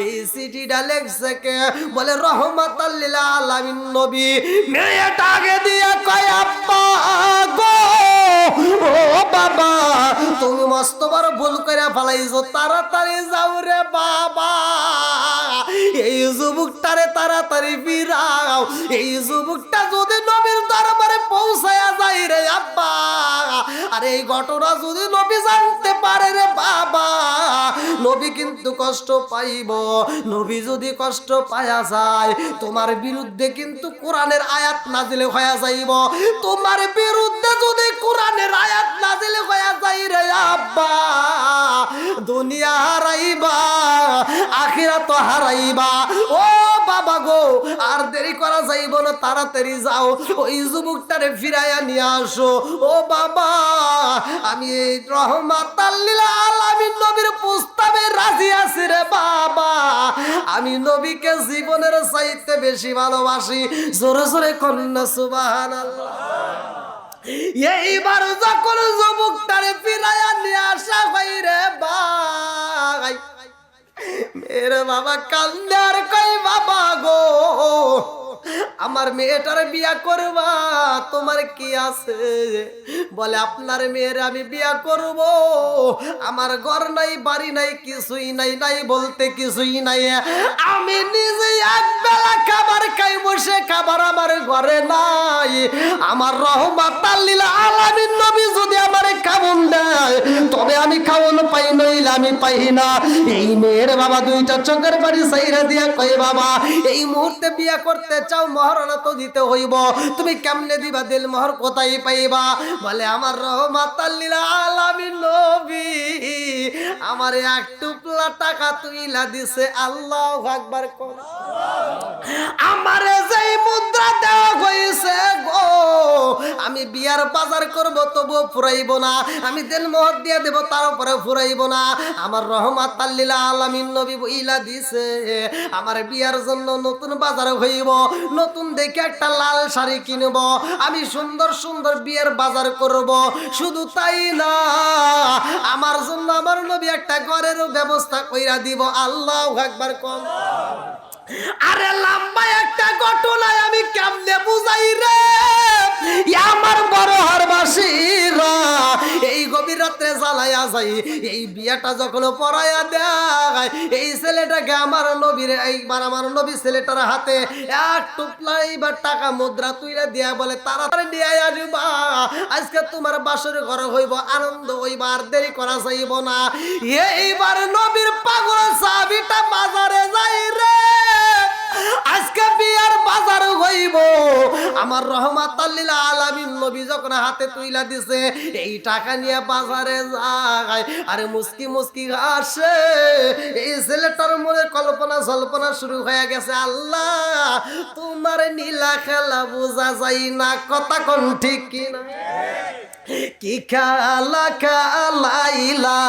এই চিঠিটা লেখছে কে? বলে রহমাতাল লিল আলামিন নবী। মেয়েটাকে দিয়ে কয়, আব্বা গো, ও বাবা, তুমি মস্ত বড় ভুল করে ফেলাইছো, তাড়াতাড়ি যাও রে বাবা, এই যুবকটারে তাড়াতাড়ি ফিরাও। এই যুবকটা যদি নবীর দরবারে পৌঁছায়া যায় রে আব্বা, আর এই ঘটনা যদি নবী জানতে পারে রে বাবা, নবী কিন্তু কষ্ট পাইব। নবী যদি কষ্ট পায়া যায়, তোমার বিরুদ্ধে কিন্তু কোরআনের আয়াত নাজিল হয়ে যাইব। তোমার বিরুদ্ধে যদি কোরআনের আয়াত নাজিল হয়ে যায় রে আব্বা, দুনিয়া হারাইবা, আখিরাত হারাইবা। ও বাবা গো, আর দেরি করা যাইব না, তাড়াতাড়ি যাও, ওই যুবকটারে ফিরাইয়া নিয়ে আসো। ও বাবা, আমি এই রহমাতাল লিল আলামিন নবীর প্রস্তাবে রাজি আছি রে বাবা, আমি নবীকে জীবনের চাইতে বেশি ভালোবাসি। জোরে জোরে কন্যা সুবহানাল্লাহ। এইবার যখন যুবকটারে ফিরাইয়া নিয়ে আসা হয় রে ভাই, মেরে বাবা কান্দার কই, বাবা গো, আমার মেয়েটার বিয়া করবা, তোমার কি আছে? বলে, আপনার মেয়ের আমি বিয়া করব, আমার ঘর নাই, বাড়ি নাই, কিছুই নাই, নাই বলতে কিছুই নাই, আমি নিজে এক বেলা খাবার খাই, বসে খাবার আমার ঘরে নাই। আমার রহমাতাল লিল আলামিন নবী যদি আমারে খাওন দেয়, তবে আমি খাওন পাই, নইলে আমি পাই না। এই মেয়ের বাবা দুইটা চোখের বাড়ি সাইরা দিয়া কই, বাবা, এই মুহূর্তে বিয়া করতে চাও, মহারণা তো দিতে হইব, তুমি কেমনে দিবা? দিল মোহর কোথায় পাইবা? বলে, আমার রহমাতাল লিল আলামিন নবী আমার এক টুকলা টাকা তুইলা দিছে। আল্লাহু আকবার। আমারে যেই মুদ্রা দেওয়া হইছে গো, আমি বিয়ার বাজার করব তবুও ফুরাইব না, আমি দেন মোহর দিয়ে দেব তারপরে ফুরাইব না। আমার রহমাতাল লিল আলামিন নবী বইলা দিছে আমার বিয়ার জন্য নতুন বাজার হইব, নতুন দেখে একটা লাল শাড়ি কিনব, আমি সুন্দর সুন্দর বিয়ের বাজার করব। শুধু তাই না, আমার জন্য আমার নবী একটা ঘরেরও ব্যবস্থা কইরা দিব। আল্লাহু আকবার কম। আরে লম্বা একটা ঘটনায় আমি কেমনে বুঝাই রে আমার বড় হারবাসীরা, এই গভীর রাত্রে জ্বালাইয়া যাই, এই বিয়াটা যখন পড়াইয়া দেয় এই ছেলেটাকে আমার নবীর, এইবার আমার নবী ছেলেটার হাতে এক টুকলা এইবার টাকা মুদ্রা তুইলা দিয়া বলে তাড়াতাড়ি নিয়ে আসবা, আজকে তোমার বাসর ঘর হইব, আনন্দ হইবার, দেরি করা যাইব না। এইবার নবীর পাগল সাহাবীটা বাজারে যাই রে, আজকে বিয়ার বাজার হইব। আমার রহমাতাল লিল আলামিন নবী যখন হাতে তুইলা দিছে এই টাকা নিয়ে বাজারে যায়, আরে মুস্কি মুস্কি হাসে। এই ছেলেটার মনে কল্পনা জল্পনা শুরু হয়ে গেছে, আল্লাহ তোমার নীলা খেলা বোঝা যায় না, কথা কোন ঠিক কিনা? কি খেলা খেলাইলা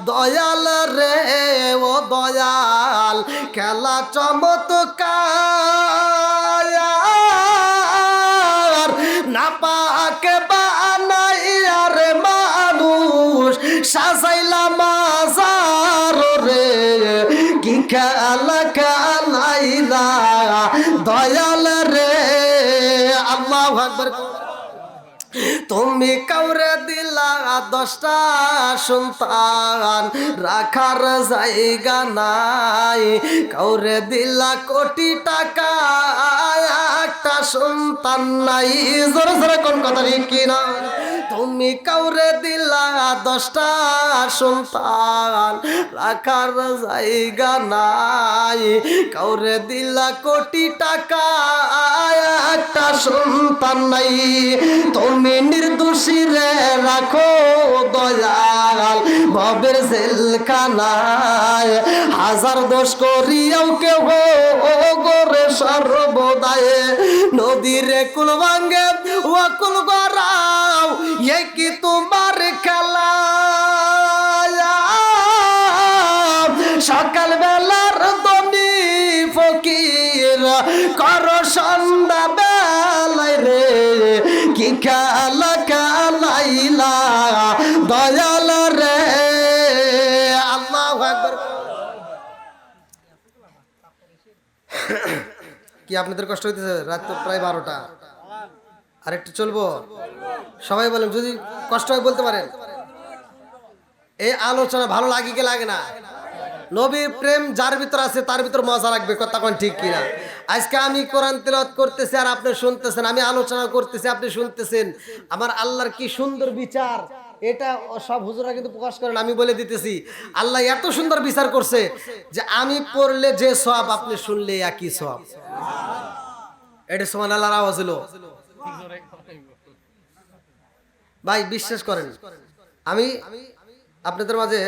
দয়াল রে ও দয়াল, খেলা চমৎকার, না পাকে বানাইয়া রে মানুষ সাজাইলা মাজার রে। কি খেলা খেলাইলা দয়াল রে। আল্লাহু আকবার। তুমি কাউরে দিলা 10টা সন্তান, রাখার জায়গা নাই, কাউরে দিলা কোটি টাকা, একটা সন্তান নাই। জোরে জোরে কোন কথা ঠিক কিনা? তুমি কাউরে দিলা 10টা সন্তান, রাখার জায়গা নাই, কাউরে দিলা কোটি টাকা, একটা সন্তান নাই। তুমি নির্দোষী রে রাখো দয়াল ভবের জেলখানায়, হাজার দোষ করিয়াও কেহ গোরে সর্বদায়, নদীরে কুল ভাঙ্গে ও কুল গড়াও, এ কি তোমার খেলা? সকাল বেলার দনি ফকির কর সন্ধ্যা বেলায় রে, কি খেলা খেলাইলা দয়াল রে। আল্লাহু আকবার। কি আপনাদের কষ্ট হইতেছে? রাত তো প্রায় 12টা, আর একটু চলবো? সবাই বলেন, যদি কষ্ট হয় বলতে পারেন। এই আলোচনা ভালো লাগে কি লাগে না? নবীর প্রেম যার ভিতর আছে তার ভিতর মজা লাগবে, কথা কোন ঠিক কিনা? আজকে আমি কোরআন তেলাওয়াত করতেছি আর আপনি শুনতেছেন, আমি আলোচনা করতেছি আপনি শুনতেছেন, আমার আল্লাহর কি সুন্দর বিচার। এটা সব হুজুররা কিন্তু প্রকাশ করেন, আমি বলে দিতেছি আল্লাহ এত সুন্দর বিচার করছে যে আমি পড়লে যে সওয়াব আপনি শুনলে একই সওয়াব। এটা সুবহানাল্লাহর আওয়াজ হলো ভাই, বিশ্বাস করেন। আমি আপনাদের মাঝে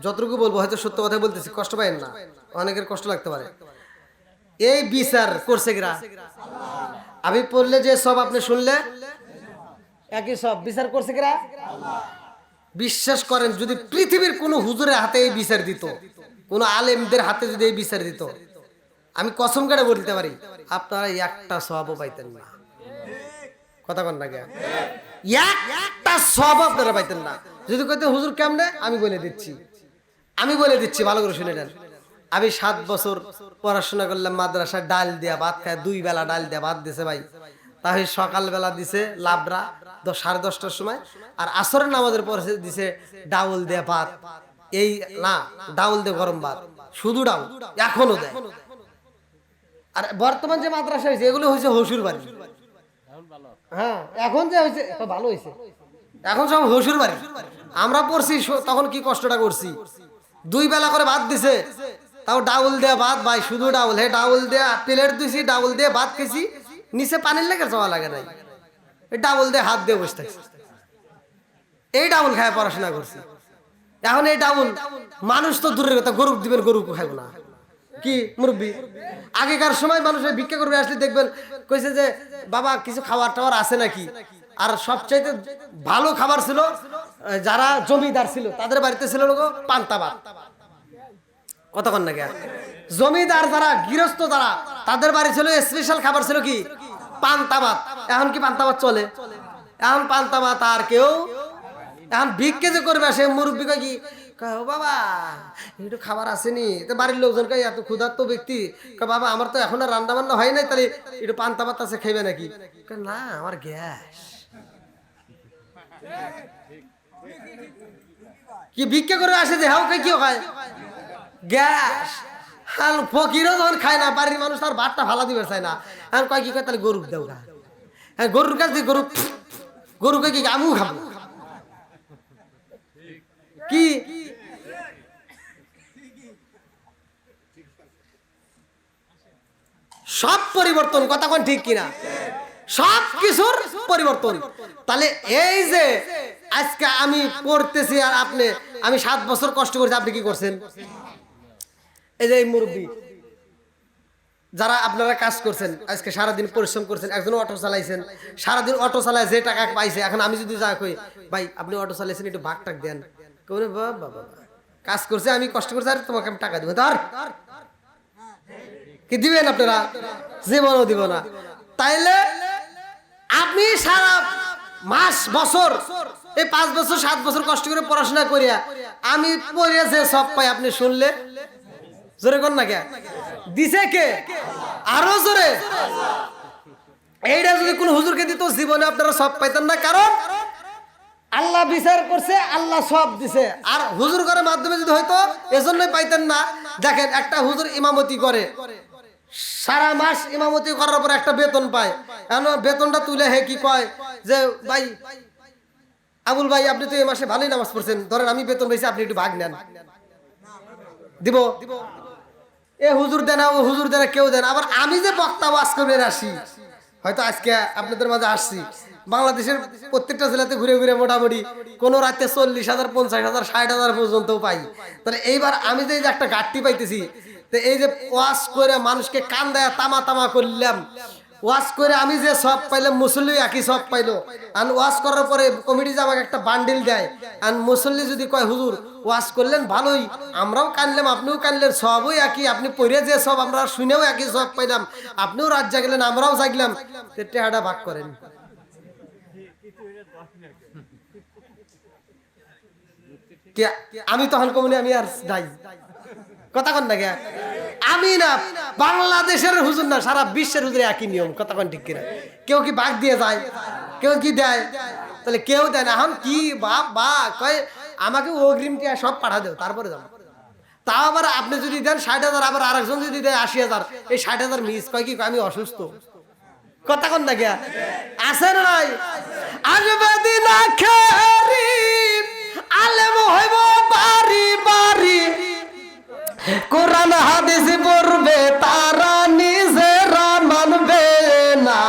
যতটুকু বলবো হয়তো সত্য কথা বলতেছি, কষ্ট পাইেন না, অনেকের কষ্ট লাগতে পারে। এই বিচার করছে কিরা? আমি পড়লে যে সব আপনি শুনলে একই সব, বিচার করছে কিরা? বিশ্বাস করেন, যদি পৃথিবীর কোনো হুজুরের হাতে এই বিচার দিত, কোনো আলেমদের হাতে যদি এই বিচার দিত, আমি কসম করে বলতে পারি আপনারা একটা সওয়াবও পাইতেন না। কথা কন না কে? একটা সওয়াব আপনারা পাইতেন না। যদি কইতেন হুজুর কেমনে, আমি বলে দিচ্ছি ভালো করে শুনে নেন। আমি 7 বছর পড়াশোনা করলাম মাদ্রাসায়, ডাল দিয়া ভাত খায়, 2 বেলা ডাল দিয়া ভাত দিছে ভাই। তাহলে সকালবেলা দিছে লাবড়া 10:30টার সময়, আর আসরের নামাজের পরে দিছে ডাউল দিয়ে ভাত। এই না, ডাউল দিয়ে গরম ভাত, শুধু ডাউল এখনো দেয়। আর বর্তমান যে মাদ্রাসা হয়েছে এগুলো হয়েছে হসুর বাড়ি। হ্যাঁ, এখন যে হয়েছে ভালো হয়েছে, এখন সব হসুর বাড়ি। আমরা পড়ছি তখন কি কষ্টটা করছি। 2 বেলা করে ভাত দিছে, তাও ডাউল দেয়া ভাত ভাই, শুধু ডাউল। হে ডাউল দেয়া প্লেট দিছি, ডাউল দিয়ে ভাত খেয়েছি, নিচে পানির লেগে যাওয়া লাগে নাই, ডাউল দিয়ে হাত দিয়ে বসে থাকছি। এই ডাউল খায় পড়াশোনা করছি। এখন এই ডাউল মানুষ তো দূরের কথা, গরু দিবেন, গরু খাইব না কি মুরব্বী? আগেকার সময় মানুষের ভিক্ষা করবে আসলে দেখবেন কইছে যে বাবা কিছু খাবার টাবার আছে নাকি, আর সবচাইতে ভালো খাবার ছিল যারা জমিদার ছিল তাদের বাড়িতে ছিল লোক পান্তা ভাত। কতক্ষণ না জমিদার যারা গৃহস্থ যারা তাদের বাড়ি ছিল স্পেশাল খাবার ছিল কি পান্তা ভাত। এখন কি পান্তা ভাত চলে? এখন পান্তা ভাত আর কেউ এখন ভিক্ষে যে করবে সে মুরব্বী কয় কি বাবা একটু খাবার আসেনি, তো বাড়ির লোকজন কয় এত ক্ষুধার্ত ব্যক্তি বাবা আমার তো এখন আর রান্না বান্না হয় নাই, তাহলে একটু পান্তা ভাত আছে খাইবে নাকি? না আমার গ্যাস। কি ভিক্ষা করে আসে যে হাও কি হয় গ্যাস। আর ফকিরও যখন খায় না বাড়ির মানুষ তার ভাতটা ফালা দিবে চায় না, এখন কয় কি কয় তাহলে গরুর দেও গা। হ্যাঁ গরুর কাছ দিয়ে গরুকে কি আমিও খাবো কি? সব পরিবর্তন, কথা কোন ঠিক কিনা? সব কিছুর পরিবর্তন। তাহলে এই যে আজকে আমি পড়তেছি আর আপনি, আমি 7 বছর কষ্ট করছি, আপনি কি করছেন? এই যে মুরব্বী যারা আপনারা কাজ করছেন আজকে সারাদিন পরিশ্রম করছেন, একজন অটো চালাইছেন, সারাদিন অটো চালায় যে টাকা পাইছে, এখন আমি যদি যা কই ভাই আপনি অটো চালাইছেন একটু ভাগ টাক দেন, বাবা কাজ করছে আমি কষ্ট করছি আর তোমাকে আমি টাকা দিব, ধর কি দিবেন আপনারা? জীবনও দিব না। তাইলে আপনি সারা মাস বছর এই 5 বছর 7 বছর কষ্ট করে পড়াশোনা করিয়া আমি পড়িয়া যে সব পাই আপনি শুনলে জোরে কর না কে দিছে কে? আরো জোরে। এইটা যদি কোন হুজুরকে দিত জীবনে আপনারা সব পাইতেন না, কারণ আল্লাহ বিচার করছে, আল্লাহ সব দিছে। আর হুজুর করার মাধ্যমে যদি হয়তো এজন্যই পাইতেন না। দেখেন একটা হুজুর ইমামতি করে, সারা মাস ইমামতি করার পর একটা বেতন পায়, এখন বেতনটা তুলে হে কি কয় যে ভাই আবুল ভাই আপনি তো এই মাসে ভালোই নামাজ পড়ছেন, ধরেন আমি বেতন পাইছি আপনি একটু ভাগ নেন, দিব? এ হুজুর দেন, ও হুজুর দেন, কেউ দেন। আবার আমি যে বক্তা ওয়াজ করে আসি, হয়তো আজকে আপনাদের মাঝে আসছি, বাংলাদেশের প্রত্যেকটা জেলাতে ঘুরে ঘুরে মোটামুটি কোনো রাতে 40,000 50,000 60,000 পর্যন্ত পাই। তাহলে এইবার আমি যে একটা ঘাটতি পাইতেছি, তো এই যে ওয়াজ করে মানুষকে কান দেয়া তামা তামা করলাম, ওয়াজ করে আমি যে সব পাইলাম মুসল্লি একই সব পাইলো। আর ওয়াজ করার পরে কমিটি যে আমাকে একটা বান্ডিল দেয়, আর মুসল্লি যদি কয় হুজুর ওয়াজ করলেন ভালোই, আমরাও কানলাম আপনিও কানলেন, সবই একই, আপনি পড়ে যে সব আমরা শুনেও একই সব পাইলাম, আপনিও রাত জাগলেন আমরাও জাগলাম, টেহাটা ভাগ করেন। আমি তখন কমনি আমি আর নাই, কথা কন না কে? আমি না বাংলাদেশের হুজুর না, সারা বিশ্বের হুজুর একই নিয়ম, কথা কন ঠিক কিনা? কেউ কি ভাগ দিয়ে যায়, কেউ কি দেয়? তাহলে কেউ দেয় না। এখন কি বা কয় আমাকে অগ্রিম টিয়া সব পাঠা দেও তারপরে যাবো। তাও আবার আপনি যদি দেন 60,000, আবার আরেকজন যদি দেয় 80,000, এই 60,000 মিস কয় কি আমি অসুস্থ, কথা কন না কে? আছে না নাই? আসবে দিন আখেরি আলেম হইব বাড়ি বাড়ি, কোরআন হাদিস পড়বে তারা নিজেরা মানবে না,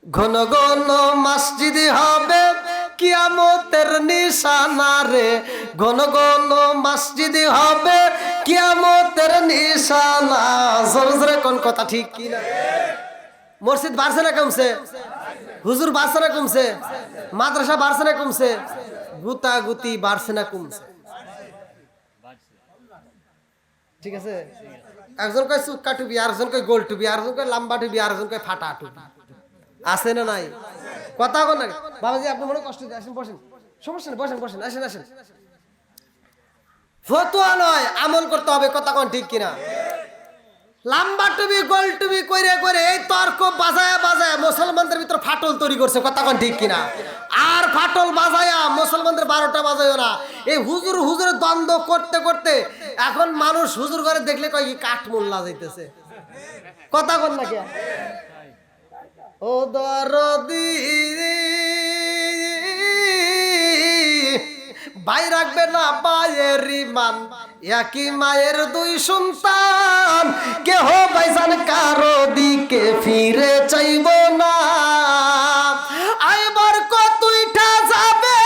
ঘন ঘন মসজিদ হবে কিয়ামতের নিশানা রে, ঘন ঘন মসজিদ হবে কিয়ামতের নিশানা। জোরে কোন কথা ঠিক কি না? মসজিদ বাড়ছে না কমছে? হুজুর বাড়ছে না কমছে? মাদ্রাসা বাড়ছে না কমছে? গুতাগুতি বাড়ছে না কমছে? ঠিক আছে, একজন কয় চুক্কা টুপি, আরেকজন কয় গোল টুপি, আরেকজন কয় লম্বা টুপি, আরেকজন কয় ফাটা টুপি, আছে না নাই? কথা কন না বাবাজি, আপনি মনে কষ্ট দিয়ে আসেন, বসেন, সমস্যা নেই, বসেন বসেন, আসেন আসেন। ফতোয়া নয়, আমল করতে হবে, কথা কন ঠিক কিনা? লম্বা টুপি গোল টুপি কইরে কইরে এই তর্ক বাজায়া বাজায়া মুসলমানদের ভিতর ফাটল তৈরি করছে, কথা কন ঠিক কিনা? আর ফাটল বাজায়া মুসলমানদের 12টা বাজায়ও না। এই হুজুর হুজুরের দ্বন্দ্ব করতে করতে এখন মানুষ হুজুর ঘরে দেখলে কয় কি কাঠ মোল্লা যাইতেছে, কথা কন না কে? ও দরদি ভাই রাখবে না ভাইয়ের ইমান, একই মায়ের 2 সন্তান, কেহ ভাইজান কারো দিকে ফিরে চাইব না। আইবার কতইটা যাবে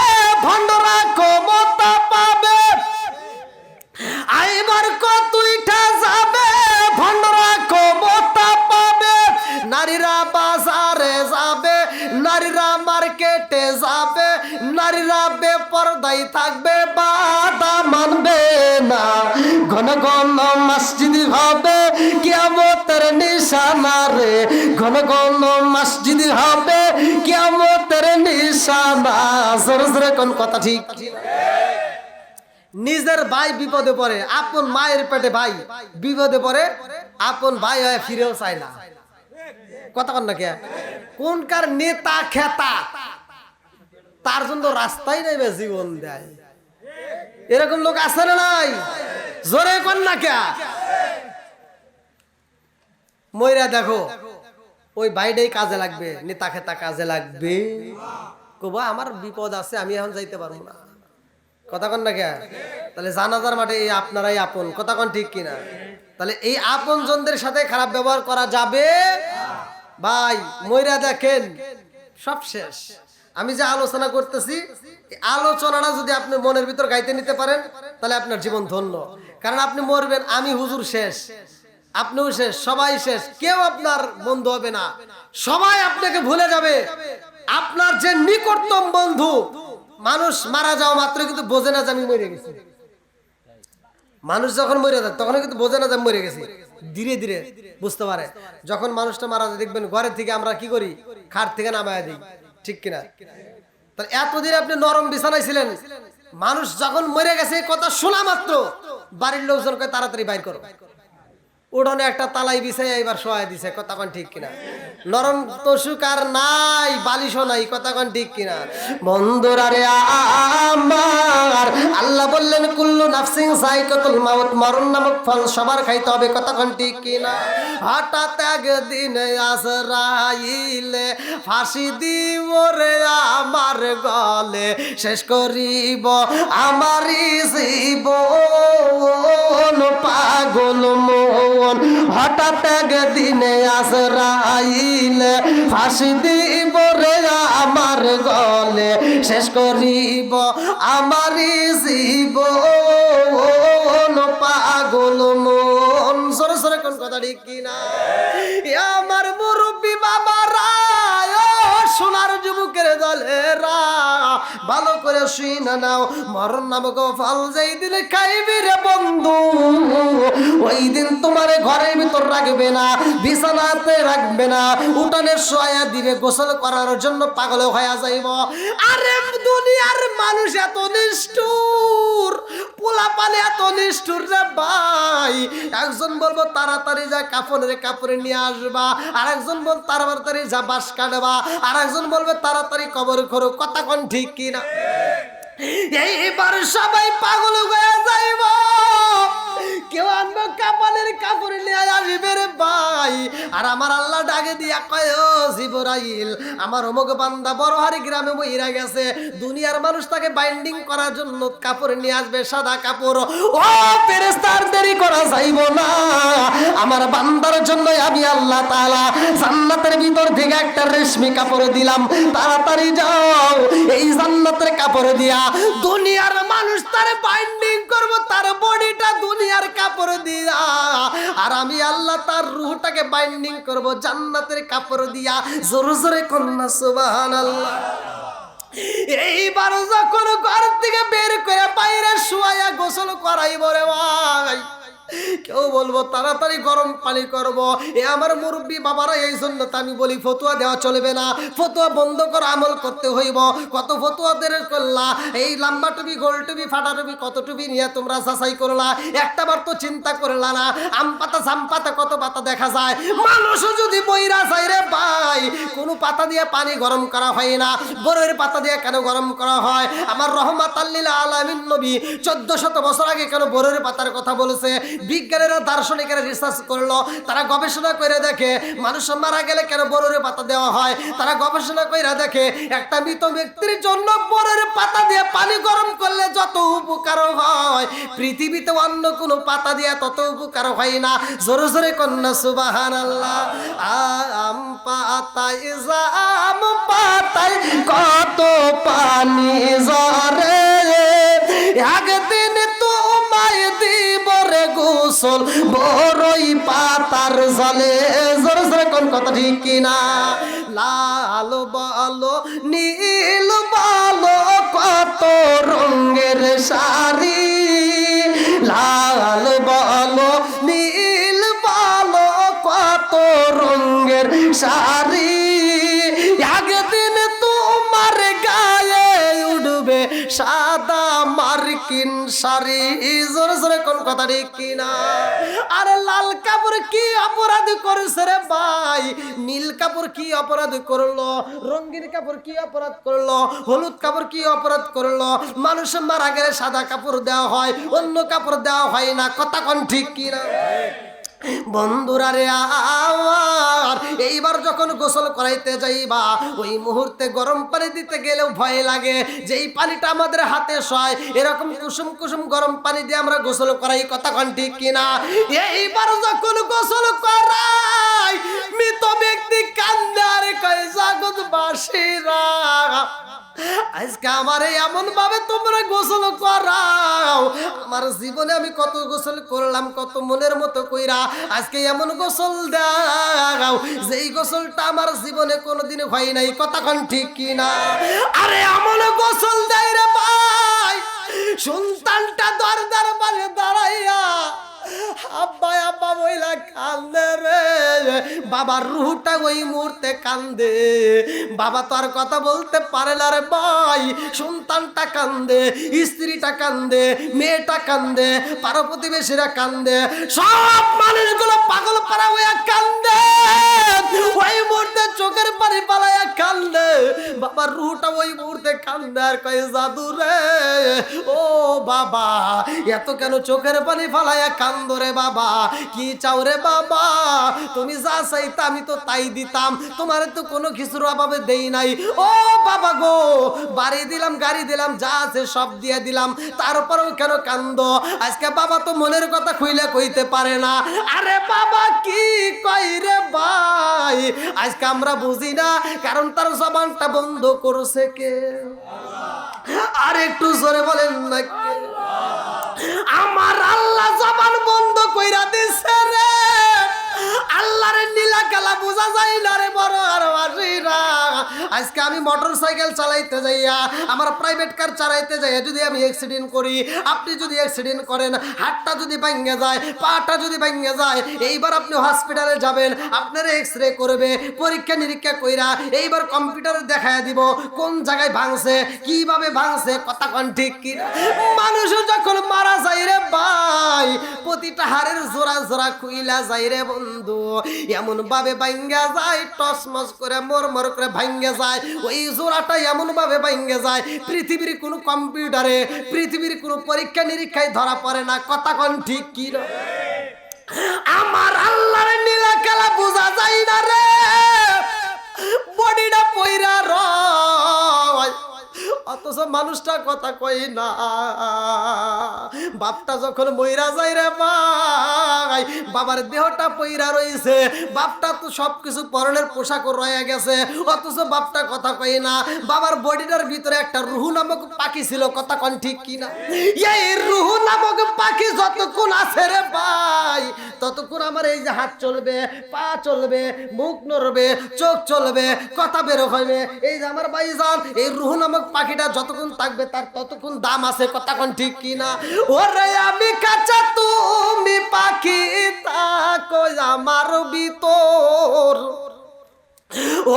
ভণ্ডরা ক্ষমতা পাবে, আইবার কতইটা যাবে ভণ্ডরা ক্ষমতা পাবে, নারীরা বাজারে যাবে থাকবে বাধা মানবে না, ঘন ঘন মসজিদ হবে কিয়ামতের নিশানা রে, ঘন ঘন মসজিদ হবে কিয়ামতের নিশানা। জোরে জোরে কোন কথা ঠিক। নিজের ভাই বিপদে পড়ে, আপন মায়ের পেটে ভাই বিপদে পড়ে, আপন ভাই হয়ে ফিরেও চায় না। কথা কন না কে? কোনকার নেতা খেতা তার জন্য রাস্তাই নাই বে জীবন দেয়, এরকম লোক আছে না নাই? জোরে কন না কে? মইরা দেখো ওই ভাইটাই কাজে লাগবে, নেতা খেতা কাজে লাগবে, কবা আমার বিপদ আছে আমি এখন যাইতে পারবো না। কথা কন না কে? তাহলে জানাজার মাঠে এই আপনারাই আপন। কথা কন ঠিক কিনা? তাহলে এই আপন জনদের সাথে খারাপ ব্যবহার করা যাবে? ভাই মইরা দেখেন সব শেষ। আমি যে আলোচনা করতেছি, আলোচনাটা যদি আপনি মনের ভিতর গাইতে নিতে পারেন তাহলে আপনার জীবন ধন্য। কারণ আপনি মরবেন, আমি হুজুর শেষ, আপনিও শেষ, সবাই শেষ, কেউ আপনার বন্ধু হবে না, সবাই আপনাকে ভুলে যাবে। আপনার যে নিকটতম বন্ধু, মানুষ মারা যাওয়া মাত্র কিন্তু বোঝে না যে আমি মরে গেছি। মানুষ যখন মরে যায় তখন কিন্তু বোঝে না যে মরে গেছি, ধীরে ধীরে বুঝতে পারে। যখন মানুষটা মারা যায় দেখবেন ঘরের থেকে আমরা কি করি, খাট থেকে নামায় দিই, ঠিক কিনা? তাহলে এতদিন আপনি নরম বিছানায় ছিলেন, মানুষ যখন মরে গেছে কথা শোনা মাত্র বাড়ির লোকজনকে তাড়াতাড়ি বাইর করো, উঠোনে একটা তালাই বিছাই এবার শোয়া দিছে। কথা কন ঠিক কিনা? নরম তসুক আর নাই, বালিশও নাই। কথা কন ঠিক কিনা? বন্ধুরা রে আমার, আল্লাহ বললেন কুল্লু নাফসিন যায়কাতুল মাউত, মরণ নামক ফল সবার খাইতে হবে। কথা কন ঠিক কিনা? হঠাৎ একদিন আজরাইলে ফাঁসি দিব রে আমার গলে, শেষ করিব আমারই জীবন পাগল মন। হঠাৎ একদিনে আজরাইলে ফাঁসি দিব রে আমার গলে, শেষ করিব আমারই জীবন পাগল মন। সরে সরে কোন কথা ঠিক কিনা? আমার মুরব্বী বাবারা, সোনার যুবকের দলেরা, ভালো করে শুনে নাও, মরণ নামক ফল যেই দিন খাইবি রে বন্ধু, ওই দিন তোমার ঘরের ভিতর রাখবে না, বিছানাতে রাখবে না, উঠানে শোয়া দিবে, গোসল করার জন্য পাগল হয়ে যাইব। আরে দুনিয়ার মানুষ এত নিষ্ঠুর, পোলাপানে এত নিষ্ঠুর রে ভাই। একজন বলবো তাড়াতাড়ি যা কাপড়ের কাপড়ে নিয়ে আসবা, আর একজন বল তাড়াতাড়ি যা বাঁশ কাটবা, আর একজন বলবে তাড়াতাড়ি কবর করো। কথা কোন ঠিক কিনা? এইবার সবাই পাগল হয়ে যাইব, কেউ আনবো কাপড়ের কাপড় নিয়ে আসবে রে ভাই। আর আমার আল্লাহ ডাকে দিয়া কয়, ও জিবরাইল, আমার অমুক বান্দা বড়হারি গ্রামে মইরা গেছে, দুনিয়ার মানুষ তাকে বাইন্ডিং করার জন্য কাপড় নিয়ে আসবে, সাদা কাপড়। ও ফেরেশতার দেরি করা যাইব না, আমার বান্দার জন্য আমি আল্লাহ তাআলা জান্নাতের ভিতর থেকে একটা রেশমি কাপড় দিলাম, তাড়াতাড়ি যাও এই জান্নাতের কাপড় দিয়া দুনিয়ার মানুষ তারে বাইন্ডিং করব, তার বডিটা দুনিয়ার কাপড় দিয়া, আর আমি আল্লাহ তার রূহটাকে বাইন্ডিং করব জান্নাতের কাপড় দিয়া। জোরে জোরে কন্যা সুবহানাল্লাহ। এইবার যখন ঘর থেকে বের করে বাইরে শুয়ায়া গোসল করাইব রে ভাই, কেউ বলবো তাড়াতাড়ি গরম পানি করব। এ আমার মুরব্বী বাবারা, এই জন্য তো আমি বলি ফতুয়া দেওয়া চলবে না, ফতুয়া বন্ধ করে আমল করতে হইব। কত ফতুয়াদের করলা, এই লম্বা টুপি, গোল টুপি, ফাটা টুপি, কত টুপি নিয়ে তোমরা যাচাই করলা, একটাবার তো চিন্তা করলা না আম পাতা জাম পাতা কত পাতা দেখা যায়। মানুষও যদি বইরা যায় রে ভাই, কোনো পাতা দিয়ে পানি গরম করা হয় না, বরের পাতা দিয়ে কেন গরম করা হয়? আমার রহমাতাল লিল আলামিন নবী 1400 বছর আগে কেন বরের পাতার কথা বলেছে? বিজ্ঞানীরা, দার্শনিকেরা রিসার্চ করলো, তারা গবেষণা করে দেখে মানুষ মারা গেলে কেন বরের পাতা দেওয়া হয়। তারা গবেষণা করে দেখে একটা মৃত ব্যক্তির জন্য বরের পাতা দিয়ে পানি গরম করলে যত উপকার হয়, পৃথিবীতে অন্য কোনো পাতা দিয়ে তত উপকার হয় না। জোরে জোরে কন্যা সুবহানাল্লাহ। আম পাতায় জাম পাতায় কত পানি ঝরে, একদিন তোমায় দিব রে গোসল বড়ই পাতার জলে। জোরে জোরে কোন কথা ঠিক কিনা? লাল বলো নীল বলো কত কত রঙের শাড়ি, লাল বলো নীল বলো কত রঙের শাড়ি, একদিন তোমার গায়ে উঠবে সাদা মার্কিন শাড়ি। জোরে জোরে কোন কথা ঠিক কিনা? আরে লাল কাপড় কি অপরাধ করেছে রে ভাই? নীল কাপড় কি অপরাধ করলো? রঙিন কাপড় কি অপরাধ করলো? হলুদ কাপড় কি অপরাধ করলো? মানুষ মারা গেলে সাদা কাপড় দেওয়া হয়, অন্য কাপড় দেওয়া হয় না। কথা কোন ঠিক কিনা? বন্ধুরা রে আমার, এইবার যখন গোসল করাইতে যাইবা ওই মুহূর্তে গরম পানি দিতে গেলেও ভয় লাগে। যেই পানিটা আমাদের হাতে সয় এরকম কুসুম কুসুম গরম পানি দিয়ে আমরা গোসল করাই। কথা কোন ঠিক কিনা? এইবার যখন গোসল করাই মৃত ব্যক্তি কান্দে আর কয় জগৎ বাসীরা, আজকে আমার এমন ভাবে তোমরা গোসল করাও, আমার জীবনে আমি কত গোসল করলাম কত মনের মতো কইরা, আজকে এমন গোসল দাও যেই গোসলটা আমার জীবনে কোনোদিন হয় নাই। কথা কোন ঠিক কিনা? আরে এমন গোসল দেয় রে ভাই, সন্তানটা দরদার বাজে দাঁড়াইয়া আব্বা আব্বা বইলা কান্দে রে, বাবার রুহটা ওই মুহূর্তে কান্দে। বাবা তো আর কথা বলতে পারে না রে ভাই, সন্তানটা কান্দে, স্ত্রীটা কান্দে, মেয়েটা কান্দে, পাড়া প্রতিবেশীরা কান্দে, সব মানুষগুলো পাগল পাড়া হইয়া কান্দে। ওই মুহূর্তে চোখের পানি পালাইয়া কান্দে, বাবার রুহটা ওই মুহূর্তে কান্দে আর কয় জাদু রে, ও বাবা এত কেন চোখের পানি ফালাইয়া কান্দরে বাবা? কি চাও রে বাবা? তুমি যা চাইতা আমি তো তাই দিতাম, তোমার তো কোনো কিছুর অভাবে দেই নাই। ও বাবা গো, বাড়ি দিলাম গাড়ি দিলাম যা আছে সব দিয়ে দিলাম, তারপরেও কেন কান্দ? আজকে বাবা তো মনের কথা খুইলে কইতে পারে না। আরে বাবা কি কই রে ভাই? আজকে আমরা বুঝি না, কারণ তার জবানটা বন্ধ করছে কে? আর একটু জোরে বলেন না কে? আমার আল্লাহ জবান বন্ধ কইরা দিছে রে। আল্লাহর নীলা কালা বোঝা যায় না রে বড় আর বাসীরা। আজকে আমি মোটর সাইকেল চালাইতে যাইয়া, আমার প্রাইভেট কার চালাইতে যাইয়া যদি আমি অ্যাক্সিডেন্ট করি, আপনি যদি অ্যাক্সিডেন্ট করেন, হাতটা যদি ভাঙে যায়, পাটা যদি ভাঙে যায়, এইবার আপনি হসপিটালে যাবেন, আপনার এক্সরে করবে, পরীক্ষা নিরীক্ষা কইরা এইবার কম্পিউটারে দেখায় দিব কোন জায়গায় ভাঙছে, কিভাবে ভাঙছে। কথা কোন ঠিক কি? মানুষ যখন মারা যায় রে ভাই, প্রতিটা হাড়ের জোড়া জোড়া খুইলা যায় রে বন্ধু, এমন ভাবে ভাঙ্গা যায়, টসমস করে মরমর করে ভাঙ্গে যায়, ওই জোড়াটা এমন ভাবে ভাঙ্গে যায় পৃথিবীর কোনো কম্পিউটারে, পৃথিবীর কোনো পরীক্ষা নিরীক্ষায় ধরা পড়ে না। কথা কোন ঠিক কি? আমার আল্লাহর নীলা খেলা বোঝা যায় না রে, বডিটা পয়রা রয়, অথচ মানুষটা কথা কই না। বাপটা যখন মইরা যায় রে ভাই, বাবার দেহটা পইরা রইছে, বাপটা তো সবকিছু পরনের পোশাক রয়ে গেছে, অথচ বাপটা কথা কই না। বাবার বডিটার ভিতরে একটা রুহু নামক পাখি ছিল। কথা কোন ঠিক কিনা? এই রুহু নামক পাখি যতক্ষণ আছে রে ভাই, ততক্ষণ আমার এই যে হাত চলবে, পা চলবে, মুখ নড়বে, চোখ চলবে, কথা বের হবে। এই যে আমার ভাইজান, এই রুহু নামক পাখিটা যতক্ষণ থাকবে তার ততক্ষণ দাম আছে। কথা কোন ঠিক কিনা? ওরে আমি কাঁচা তুমি পাখি থাকো আমার ভিতর,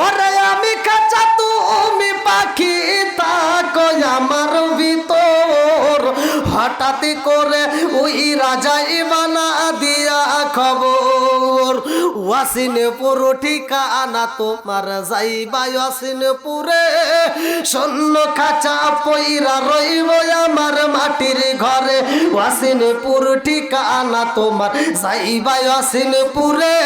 ওরে আমি কাঁচা তুমি পাখি থাকো আমার ভিতর, হঠাৎ করে ওই রাজাই বানা দিয়া খবর, ওয়াসিনপুর ঠিকানা তোমার যাইবা ওয়াসিনপুরে, শূন্য খাঁচা পইরা রইব আমার মাটির ঘরে, ওয়াসিনপুর ঠিকানা তোমার যাইবা ওয়াসিনপুরে,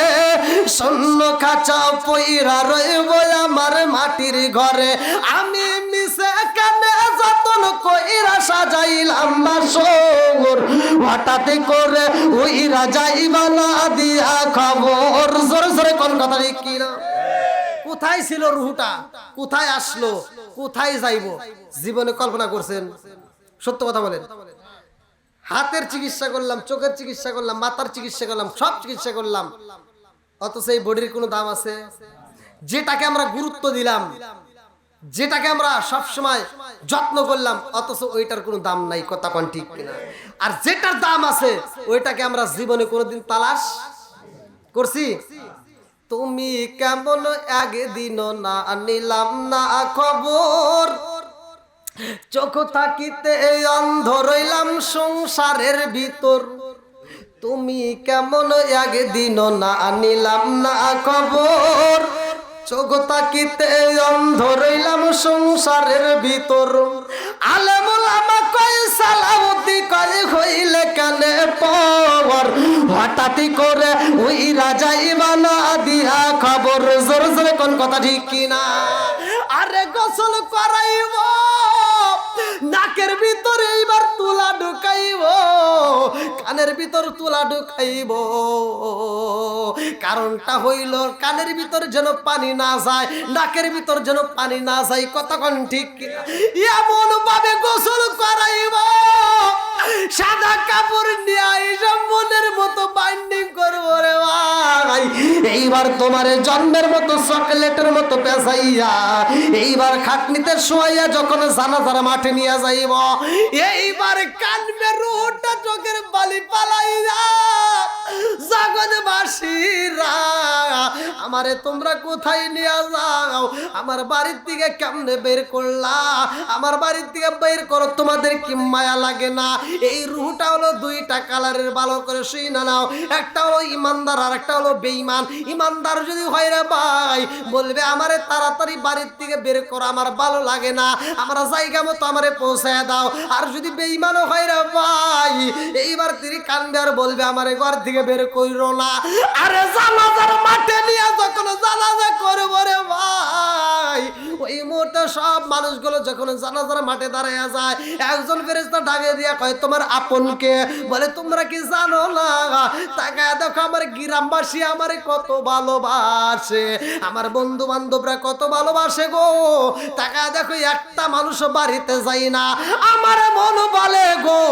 শূন্য খাঁচা পইরা রইব আমার মাটির ঘরে। আমি মিশে কানে যতন কইরা সাজাইলাম বাসর, হঠাৎ করে ওই রাজাই বানা দিয়া খবর। জোরে জোরে কোন কথা ঠিক কিনা? কোথায় ছিল রুহুটা? কোথায় আসলো? কোথায় যাইব? জীবনে কল্পনা করছেন? সত্য কথা বলেন। হাতের চিকিৎসা করলাম, চোখের চিকিৎসা করলাম, মাথার চিকিৎসা করলাম, সব চিকিৎসা করলাম, অথচ এই বডির কোনো দাম আছে? যেটাকে আমরা গুরুত্ব দিলাম যেটাকে আমরা সব সময় যত্ন করলাম অথচ ওইটার কোনো দাম নাই, কথা কোন ঠিক কিনা? আর যেটার দাম আছে ওইটাকে আমরা জীবনে কোনোদিন তালাশ করছি? তুমি কেমন একদিন না নিলাম না খবর, চোখ থাকিতে অন্ধ রইলাম সংসারের ভিতর। তুমি কেমন একদিন না নিলাম না খবর, চোখ তাকিতে অন্ধ রইলাম সংসারের ভিতর। আলেমুল আমা কয় সালামতি কয় হইলে কানে পর, হঠাৎই করে ওই রাজাই বানা দিয়া খবর। জোর জোরে কোন কথা ঠিক কিনা? আরে গোসল করাইব, নাকের ভিতরে এইবার তুলা ঢুকাইব, কানের ভিতর তুলা ঢুকাইব। কারণটা হইল কানের ভিতর যেন পানি না যায়, নাকের ভিতর যেন পানি না যায়, কতক্ষণ ঠিক কিনা? এমন ভাবে গোসল করাইব, সাদা কাপড় নিয়ে এইসব মনের মতো বাইন্ডিং করবো রে ভাই। এইবার তোমার জন্মের মতো চকলেটের মতো পেঁচাইয়া এইবার খাটনিতে শোয়াইয়া যখন জানাজার মাঠে নিয়ে যাইব, এইবার কানবে রুহটা চোখের বালি পালাইয়া। জগৎবাসীরা আমারে তোমরা কোথায় নিয়ে যাও? আমার বাড়ির থেকে কেমনে বের করলা? আমার বাড়ির থেকে বের করো, তোমাদের কি মায়া লাগে না? এই রুহটা হলো দুইটা কালারের, ভালো করে শুই না নাও। একটা হলো ইমানদার আর একটা হলো বেঈমান। ইমানদার যদি হয় রে ভাই, বলবে আমারে তাড়াতাড়ি বাড়ির থেকে বের করো, আমার ভালো লাগে না, আমার জায়গা মতো আমারে পৌঁছায় দাও। আর যদি বেঈমানও হয় রে ভাই, এইবার তিনি কান্দবে আর বলবে আমারে ঘর থেকে বের কইরো না। আরে জানাজার মাঠে নিয়ে যখন জানাজা করবো রে ভাই, ওই মুহূর্তে সব মানুষগুলো যখন জানাজার মাঠে দাঁড়াইয়া যায়, একজন ফেরেশতা ডাকে দিয়া কয় তোমার আপনকে? বলে তোমরা কি জানো না? তাকায় দেখো আমার গ্রামবাসী আমারে কত ভালোবাসে, আমার বন্ধু বান্ধবরা কত ভালোবাসে গো। তাকায় দেখো একটা মানুষ বাড়িতে যাই না, আমার মন বলে গো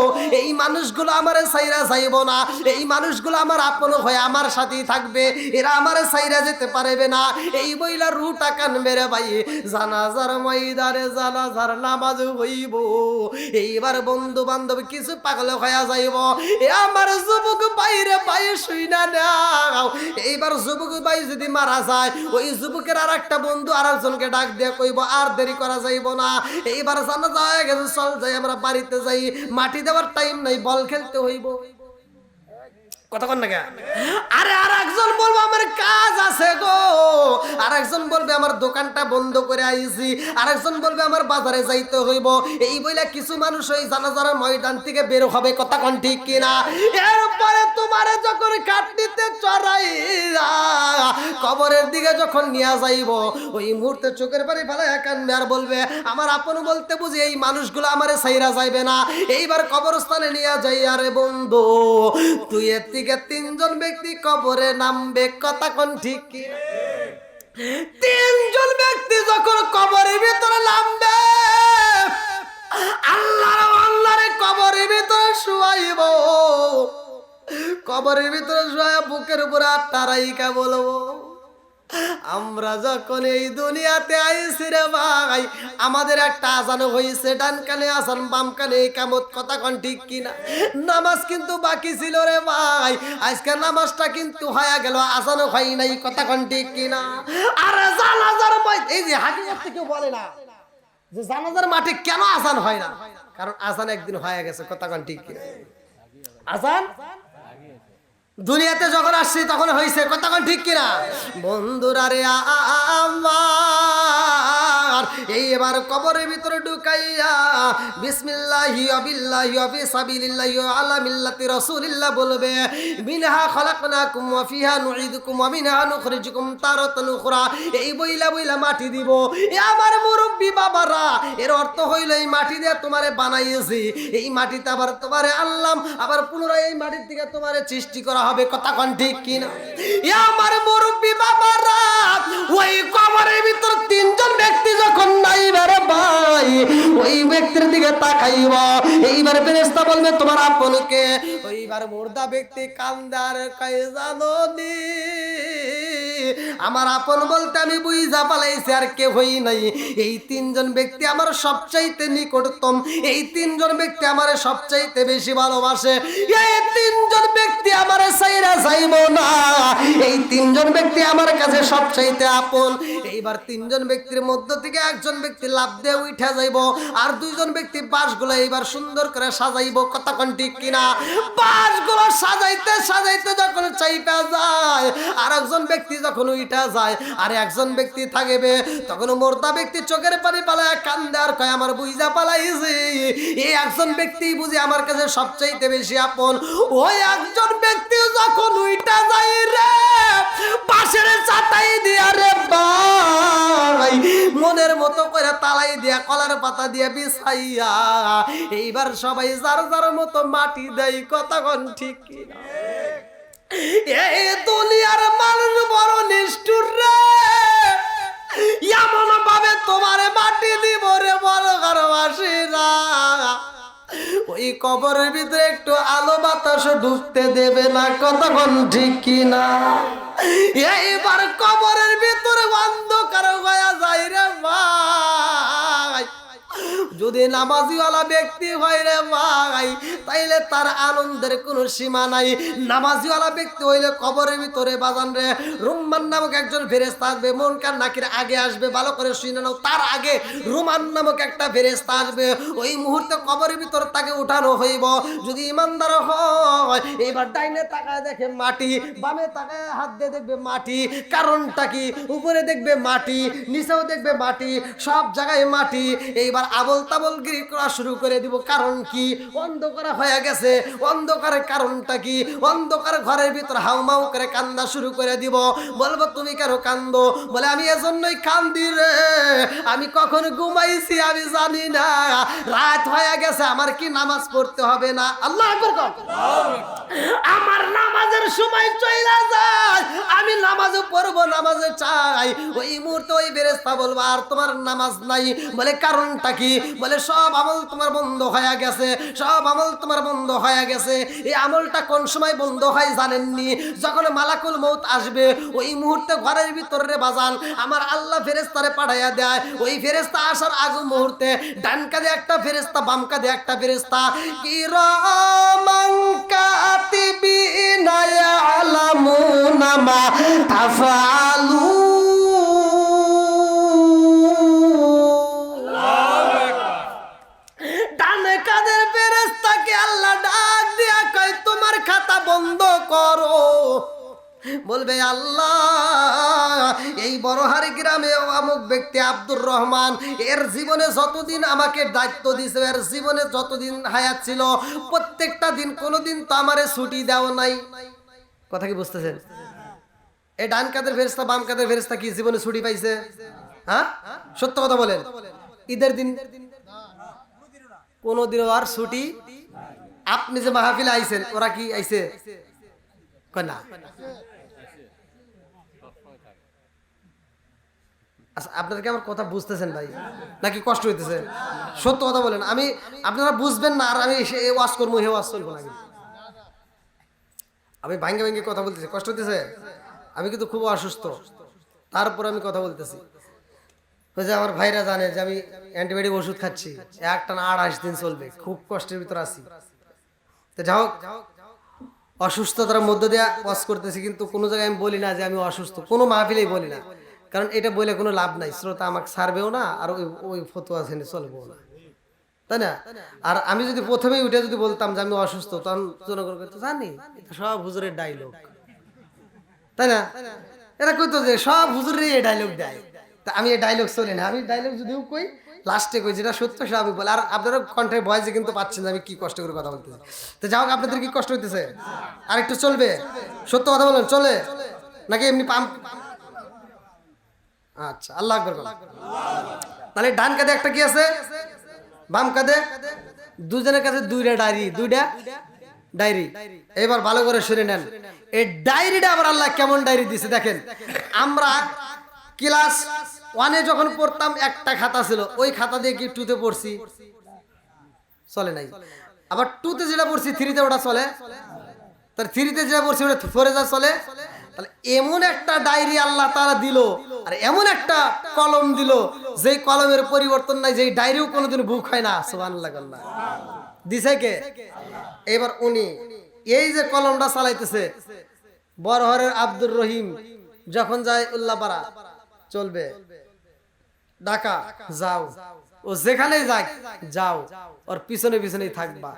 এই মানুষগুলো আমারে ছাইরা যাইব না, এই মানুষগুলো আমার আপন হয়ে আমার সাথেই থাকবে, এরা আমারে ছাইরা যেতে পারবে না। এই বইলা রুটা কান মেরে ভাই জানাজার ময়দানে জানাজার নামাজ হইব। এইবার বন্ধু বান্ধব কিছু পাগল হয়ে যাইব। এ আমার যুবক বাইরে ভাই শুই না নাও। এইবার যুবক ভাই যদি মারা যায়, ওই যুবকের আর একটা বন্ধু আর একজনকে ডাক দিয়ে কইব আর দেরি করা যাইব না, এইবার জানাজা হয়ে গেছে, চল যাই আমরা বাড়িতে যাই, মাটি দেওয়ার টাইম নাই, বল খেলতে হইব। কতক্ষণ না? আরে আর একজন বলবো আমার কাজ আছে গো, আর একজন বলবে আমার দোকানটা বন্ধ করে আইছি, আর একজন বলবে আমার বাজারে যাইতে হইব। এই বইলা কিছু মানুষ ওই জানাজার ময়দান থেকে বের হবে, কতক্ষণ ঠিক কিনা? এরপরে তোমারে যখন কাটনিতে চড়াইয়া কবরের দিকে যখন নিয়ে যাইব, ওই মুহূর্তে চোখের পানি ফেলায় কান্দবে আর বলবে আমার আপন বলতে বুঝি এই মানুষগুলো আমারে ছাইরা যাইবে না। এইবার কবরস্থানে নিয়ে যাই, আরে বন্ধু তুই এর থেকে তিনজন ব্যক্তি কবরে নামবে, কথা কোন ঠিক কি? তিনজন ব্যক্তি যখন কবরের ভিতরে নামবে, আল্লাহর কবরের ভিতরে শুয়াইব। কবরের ভিতরে শুয়ে বুকের উপরে আটটা রাইকা বলবো আমরা যখন এই দুনিয়াতে আইছি রে ভাই, আমাদের একটা আজান হয়েছে, ডান কানে আজান বাম কানে ইকামত, কথা কোন ঠিক কিনা? নামাজ কিন্তু বাকি ছিল রে ভাই, আজকে নামাজটা কিন্তু হয়ে গেল, আজানও হয় নাই, কথা কোন ঠিক কিনা? আরে জানাজার এই যে হাকিকত কেউ বলে না যে জানাজার মাঠে কেন আজান হয় না, কারণ আজান একদিন হয়ে গেছে, কথা কোন ঠিক কিনা? আজান দুনিয়াতে যখন আসছি তখন হয়েছে, কথা কোন ঠিক কিনা? বন্ধুরা রে আমার এইবার কবরের ভিতরে ঢুকাইয়া বিসমিল্লাহি ওয়া বিল্লাহি ওয়া ফি সাবিলিল্লাহি ওয়া আলা মিল্লাতি রাসূলিল্লাহ বলবে মিনহা খলাকনাকুম ওয়া ফিহা নুঈদুকুম ওয়া মিনহা নুখরিজুকুম তারাতান উখরা। এই বইলা বইলা মাটি দিব। এ আমার মুরব্বি বাবারা, এর অর্থ হইল এই মাটি দিয়ে তোমারে বানাইয়েছি, এই মাটিতে আবার তোমারে আনলাম, আবার পুনরায় এই মাটির থেকে তোমারে সৃষ্টি করা হবে, কথা কোন ঠিক কিনা? এ আমার মুরব্বি বাবারা, ওই কবরের ভিতর তিনজন ব্যক্তি যখন নাইবে রে ভাই, ওই ব্যক্তির দিকে তাকাইব। এইবার ফেরেশতা বলবে তোমার আপনকে। ওইবার মুর্দা ব্যক্তি কান্দার কয় জানো নি আমার আপন বলতে আমি বুঝা পালাইছি আর কেউই নাই। এই তিনজন ব্যক্তি আমার সবচাইতে নিকটতম, এই তিনজন ব্যক্তি আমার সবচাইতে বেশি ভালোবাসে, এই তিনজন ব্যক্তি আমার সাইরা যাইব না, এই তিনজন ব্যক্তি আমার কাছে সবচাইতে আপন। এইবার তিনজন ব্যক্তির মধ্য থেকে একজন ব্যক্তি লাভ দিয়ে উঠা যাইব, আর দুইজন ব্যক্তি বাঁশগুলো এইবার সুন্দর করে সাজাইব। কথা কোন ঠিক কিনা? বাঁশগুলো সাজাইতে সাজাইতে যখন চাইপা যায়, আর একজন ব্যক্তি যখন উঠা যায়, আর একজন ব্যক্তি থাকবে, তখন মোর্দা ব্যক্তি চোখের পানি পালায় কান্দে আর কয় আমার বুঝা পালাইছি, এই একজন ব্যক্তি বুঝি আমার কাছে সবচাইতে বেশি আপন। ওই একজন ব্যক্তি যখন উঠা যায় রে, পাশের চাটাই দিয়া রে ভাই, মনের মতো করে তালাই দিয়া কলার পাতা দিয়া বিছাইয়া এইবার সবাই যার যার মতো মাটি দেয়। কথা কোন ঠিক কিনা? এই দুনিয়ার মানুষ বড় নিষ্ঠুর রে, এমন ভাবে তোমারে মাটি দিব রে বড় ঘরবাসীরা, ওই কবরের ভিতরে একটু আলো বাতাস ঢুকতে দেবে না। কতক্ষণ ঠিক কিনা? এইবার কবরের ভিতরে অন্ধকার হয়ে যায় রে ভাই। যদি নামাজিওয়ালা ব্যক্তি হয় রে ভাই, তাইলে তার আনন্দের কোনো সীমা নাই। নামাজিওয়ালা ব্যক্তি হইলে কবরের ভিতরে বাজান রে রুম্মান নামক একজন ফেরেশতা আসবে, মুনকার নাকির আগে আসবে, ভালো করে শুনে নাও, তার আগে রুমান নামক একটা ফেরেশতা আসবে। ওই মুহূর্তে কবরের ভিতরে তাকে উঠানো হইব। যদি ইমানদার হয়, এবার ডাইনে তাকায় দেখে মাটি, বামে তাকায় হাত দিয়ে দেখবে মাটি। কারণটা কি? উপরে দেখবে মাটি, নিচেও দেখবে মাটি, সব জায়গায় মাটি। এইবার আবল তাবল গিরি করা শুরু করে দিব। কারণ কি? অন্ধকার হয়ে গেছে। অন্ধকারের কারণটা কি? অন্ধকার ঘরের ভিতর হাউমাউ করে কান্দা শুরু করে দিব। বলবো তুমি কেন কান্দো? বলে আমি এজন্যই কান্দি রে, আমি কখন ঘুমাইছি আমি জানি না, রাত হয়ে গেছে, আমার কি নামাজ পড়তে হবে না? আল্লাহ আকবার কর। আমার নামাজের সময় চলে যায়, আমি নামাজও পড়বো, নামাজে চাই। ওই মুহূর্তে ওই ফেরেশতা বলবো আর তোমার নামাজ নাই। বলে কারণটা কি? বলে সব আমল তোমার বন্ধ হয়ে গেছে, সব আমল তোমার বন্ধ হয়ে গেছে। এই আমলটা কোন সময় বন্ধ হয় জানেননি? যখন মালাকুল মউত আসবে, ওই মুহূর্তে ঘরের ভিতরে বাজান আমার আল্লাহ ফেরেশতারে পাঠাইয়া দেয়। ওই ফেরেশতা আসার আগে মুহূর্তে ডান কাঁধে একটা ফেরেশতা, বাম কাঁধে একটা ফেরেশতা, কিরামান কাতিবিনা ইয়ালামুনা মা তাফআলুন। খাতা বন্ধ করো। বলবে আল্লাহ, এই বড়হারি গ্রামে অমুক ব্যক্তি আব্দুর রহমান, এর জীবনে যতদিন আমাকে দায়িত্ব দিয়েছে, এর জীবনে যতদিন হায়াত ছিল, প্রত্যেকটা দিন কোনোদিন তো আমারে ছুটি দাও নাই। কথা কি বুঝতেছেন? এই ডান কাদের ফেরেশতা বাম কাদের ফেরেশতা কি জীবনে ছুটি পাইছে? হ্যাঁ, সত্য কথা বলেন। ঈদের দিন কোনোদিনও আর ছুটি। আপনি যে মাহফিলে আইছেন, ওরা কি আইছে? না। আচ্ছা, আপনারা কি আমার কথা বুঝতেছেন ভাই, নাকি কষ্ট হইতেছে? সত্য কথা বলেন। আমি আপনারা বুঝবেন না, আর আমি ওয়াজ করবো, হে ওয়াজ চলবো না। আমি ভাঙ্গে ভাঙ্গে কথা বলতেছি, কষ্ট হইতেছে? আমি কিন্তু খুব অসুস্থ, তারপর আমি কথা বলতেছি। ওই যে আমার ভাইরা জানে যে আমি অ্যান্টিবায়োটিক ওষুধ খাচ্ছি, একটানা 28 দিন চলবে, খুব কষ্টের ভিতর আছি। তো যাই হোক, অসুস্থতার মধ্য দিয়ে ওয়াজ করতেছি, কিন্তু কোনো জায়গায় আমি বলি না যে আমি অসুস্থ, কোনো মাহফিলেই বলি না, কারণ এটা বলে কোনো লাভ নাই। শ্রোতা আমাকে ছাড়বেও না, আর ওই ফতোয়া শুনে চলবেও না, তাই না? আর আমি যদি প্রথমেই উঠে যদি বলতাম যে আমি অসুস্থ, তখন জনগণ করতো জানি এটা সব হুজুরের ডায়লগ, তাই না? এরা কইতো যে সব হুজুরের এই ডায়লগ দেয়। তা আমি এই ডায়লগ চলি না, আমি ডায়লগ যদিও কই লাস্টে কই যেটা সত্য সেটা আমি বলি। আর আপনারা কণ্ঠের ভয়েসে কিন্তু পাচ্ছেন আমি কি কষ্ট করে কথা বলতেছি। তো যাই হোক, আপনাদের কি কষ্ট হইতেছে? আর একটু চলবে? সত্য কথা বলেন, চলে নাকি এমনি পাম্প? আচ্ছা, আল্লাহ আকবার। তাহলে ডান কাঁধে একটা কি আছে, বাম কাঁধে, দুজনের কাছে দুইটা ডায়েরি। এবার ভালো করে শুনে নেন, এই ডায়েরিটা আবার আল্লাহ কেমন ডায়েরি দিছে দেখেন। আমরা ক্লাস 1-এ যখন পড়তাম একটা খাতা ছিল, ওই খাতা দিয়ে কি 2-তে পড়ছি? চলে নাই। আবার 2-তে যেটা পড়ছি 3-তে ওটা চলে, তার 3-তে যেটা পড়ছি ওটা 4-এ যা চলে। তাহলে এমন একটা ডায়েরি আল্লাহ তাআলা দিল, আর এমন একটা কলম দিল যেই কলমের পরিবর্তন নাই, যেই ডায়েরিও কোনোদিন বুক হয় না। সুবহানাল্লাহ। দিছে কে? এবার উনি এই যে কলমটা চালাইতেছে, বড়হরের আব্দুর রহিম যখন যায় উল্লাপাড়া চলবে, ঢাকা যাও, ও যেখানেই যাক যাও, ওর পিছনে পিছনেই থাকবা।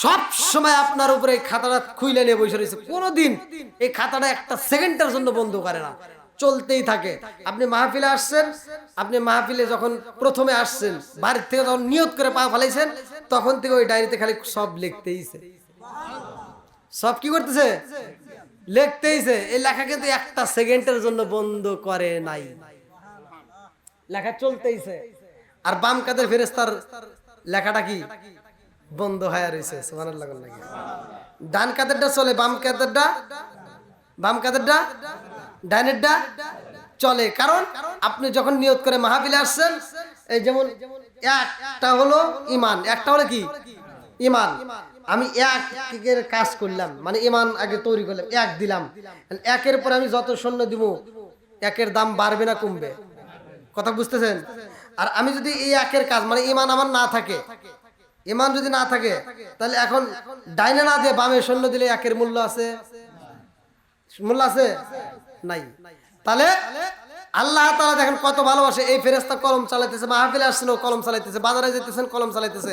সব সময় আপনার উপরে এই খাতাটা খুইলে নিয়ে বসে রয়েছে, কোনোদিন এই খাতাটা একটা সেকেন্ডের জন্য বন্ধ করে না, চলতেই থাকে। আপনি মাহফিলে আসছেন, আপনি মাহফিলে যখন প্রথমে আসছেন, বাড়ির থেকে যখন নিয়ত করে পা ফেলাইছেন, তখন থেকে ওই ডায়েরিতে খালি সব লিখতেইছে। সব কি করতেছে? লিখতেইছে। এই লেখা কিন্তু একটা সেকেন্ডের জন্য বন্ধ করে নাই, লেখা চলতেইছে। আর বাম কাদের ফেরেশতার লেখাটা কি বন্ধ হয়ে রয়েছে। সুবহানাল্লাহ। ডান কাদেরটা চলে, বাম কাদেরটা ডাইনেরটা চলে। কারণ আপনি যখন নিয়ত করে মাহফিলে আসছেন, এই যেমন একটা হলো ইমান, একটা হলো কি ইমান। আমি একের কাজ করলাম, মানে ইমান আগে তৈরি করলাম, এক দিলাম, একের পরে আমি যত সৈন্য দিব একের দাম বাড়বে না কমবে? কথা বুঝতেছেন? আর আমি যদি এই একের কাজ মানে ইমান আমার না থাকে, ইমান যদি না থাকে, তাহলে এখন ডাইনে না দিয়ে বামে সৈন্য দিলে একের মূল্য আছে? মূল্য আছে? নাই। তাহলে আল্লাহ তাআলা দেখেন কত ভালোবাসে। এই ফেরেশতা কলম চালাইতেছে, মাহফিলে আসছেন ও কলম চালাইতেছে, বাজারে যেতেছেন কলম চালাইতেছে।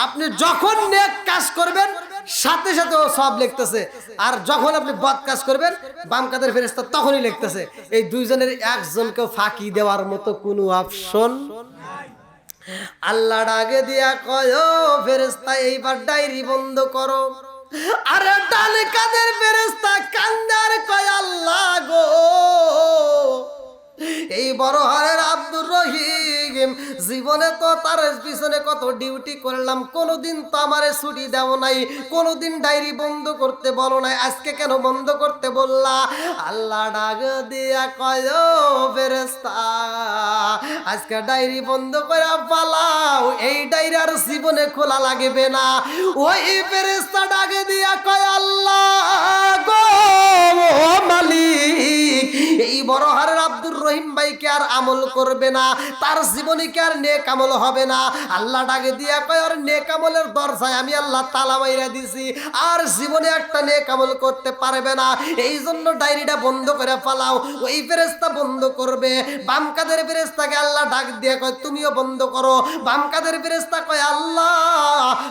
আপনি যখন নেক কাজ করবেন সাথে সাথে ও সব লিখতেছে, আর যখন আপনি বদ কাজ করবেন বাম কাদের ফেরেশতা তখনই লিখতেছে। এই দুইজনের একজনকে ফাঁকি দেওয়ার মতো কোনো অপশন নাই। আল্লাহ ডাকে দিয়া কয়, ও ফেরেশতা এইবার ডায়েরি বন্ধ করো। আরে ডান কাদের ফেরেশতা কান্দার কয়, আল্লাহ গো, এই বড় হারের আব্দুর রহিম জীবনে তো তার পিছনে কত ডিউটি করলাম, কোনোদিন তো আমারে ছুটি দাও নাই, কোনোদিন ডায়েরি বন্ধ করতে বলো নাই, আজকে কেন বন্ধ করতে বললা? আল্লাহ ডাক দিয়া কয়, ও ফেরেশতা আজকে ডায়েরি বন্ধ করে পালাও, এই ডায়েরি আর জীবনে খোলা লাগবে না। ওই ফেরেশতা ডাক দিয়া কয়, আল্লাহ গো মালিক, এই বড় হারের আব্দুর রহিম ভাইকে আর আমল করবে না, তার জীবনে কি আর নেক আমল হবে না? আল্লাহ ডাকে দিয়া কয়, আর নেক আমলের দরজায় আমি আল্লাহ তালা মাইরা দিছি, আর জীবনে একটা নেক আমল করতে পারবে না, এই জন্য ডায়েরিটা বন্ধ করে ফেলাও। ওই ফেরেশতা বন্ধ করবে। বাম কাদের ফেরেশতাকে আল্লাহ ডাক দিয়ে কয়, তুমিও বন্ধ করো। বাম কাদের ফেরেশতা কয়, আল্লাহ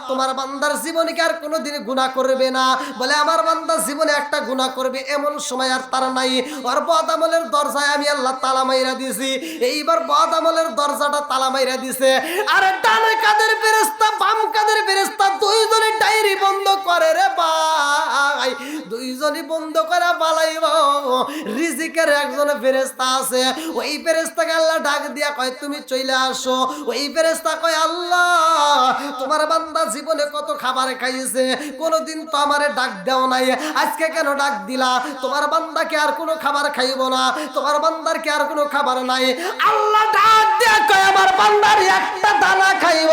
তোমার বান্দার জীবনে কি আর কোনোদিন গুনাহ করবে না? বলে আমার বান্দা জীবনে একটা গুনাহ করবে এমন সময় আর তার নাই, আর বদ আমলের দরজায় আমি আল্লাহ তালা মাইরা দিছি। এইবার বদ আমলের দরজাটা তালা মাইরা দিছে। আরে ডানে কাদের ফেরেশতা বাম কাদের ফেরেশতা দুইজনে ডায়েরি বন্ধ করে রে ভাই, দুইজনই বন্ধ করে পালাইব। রিজিকের একজন ফেরেশতা আছে, ওই ফেরেশতাকে আল্লাহ ডাক দিয়া কয়, তুমি চলে আসো। ওই ফেরেশতা কয়, আল্লাহ তোমার বান্দা জীবনে কত খাবার খাইছে, কোনোদিন তো আমারে ডাক দাও নাই, আজকে কেন ডাক দিলা? তোমার বান্দাকে আর কোনো খাবার খাইব না, তোমার বান্দার কি আর কোনো খাবার নাই? আল্লাহ ডাক দিয়া কয়, আমার বান্দার একটা দানা খাইব,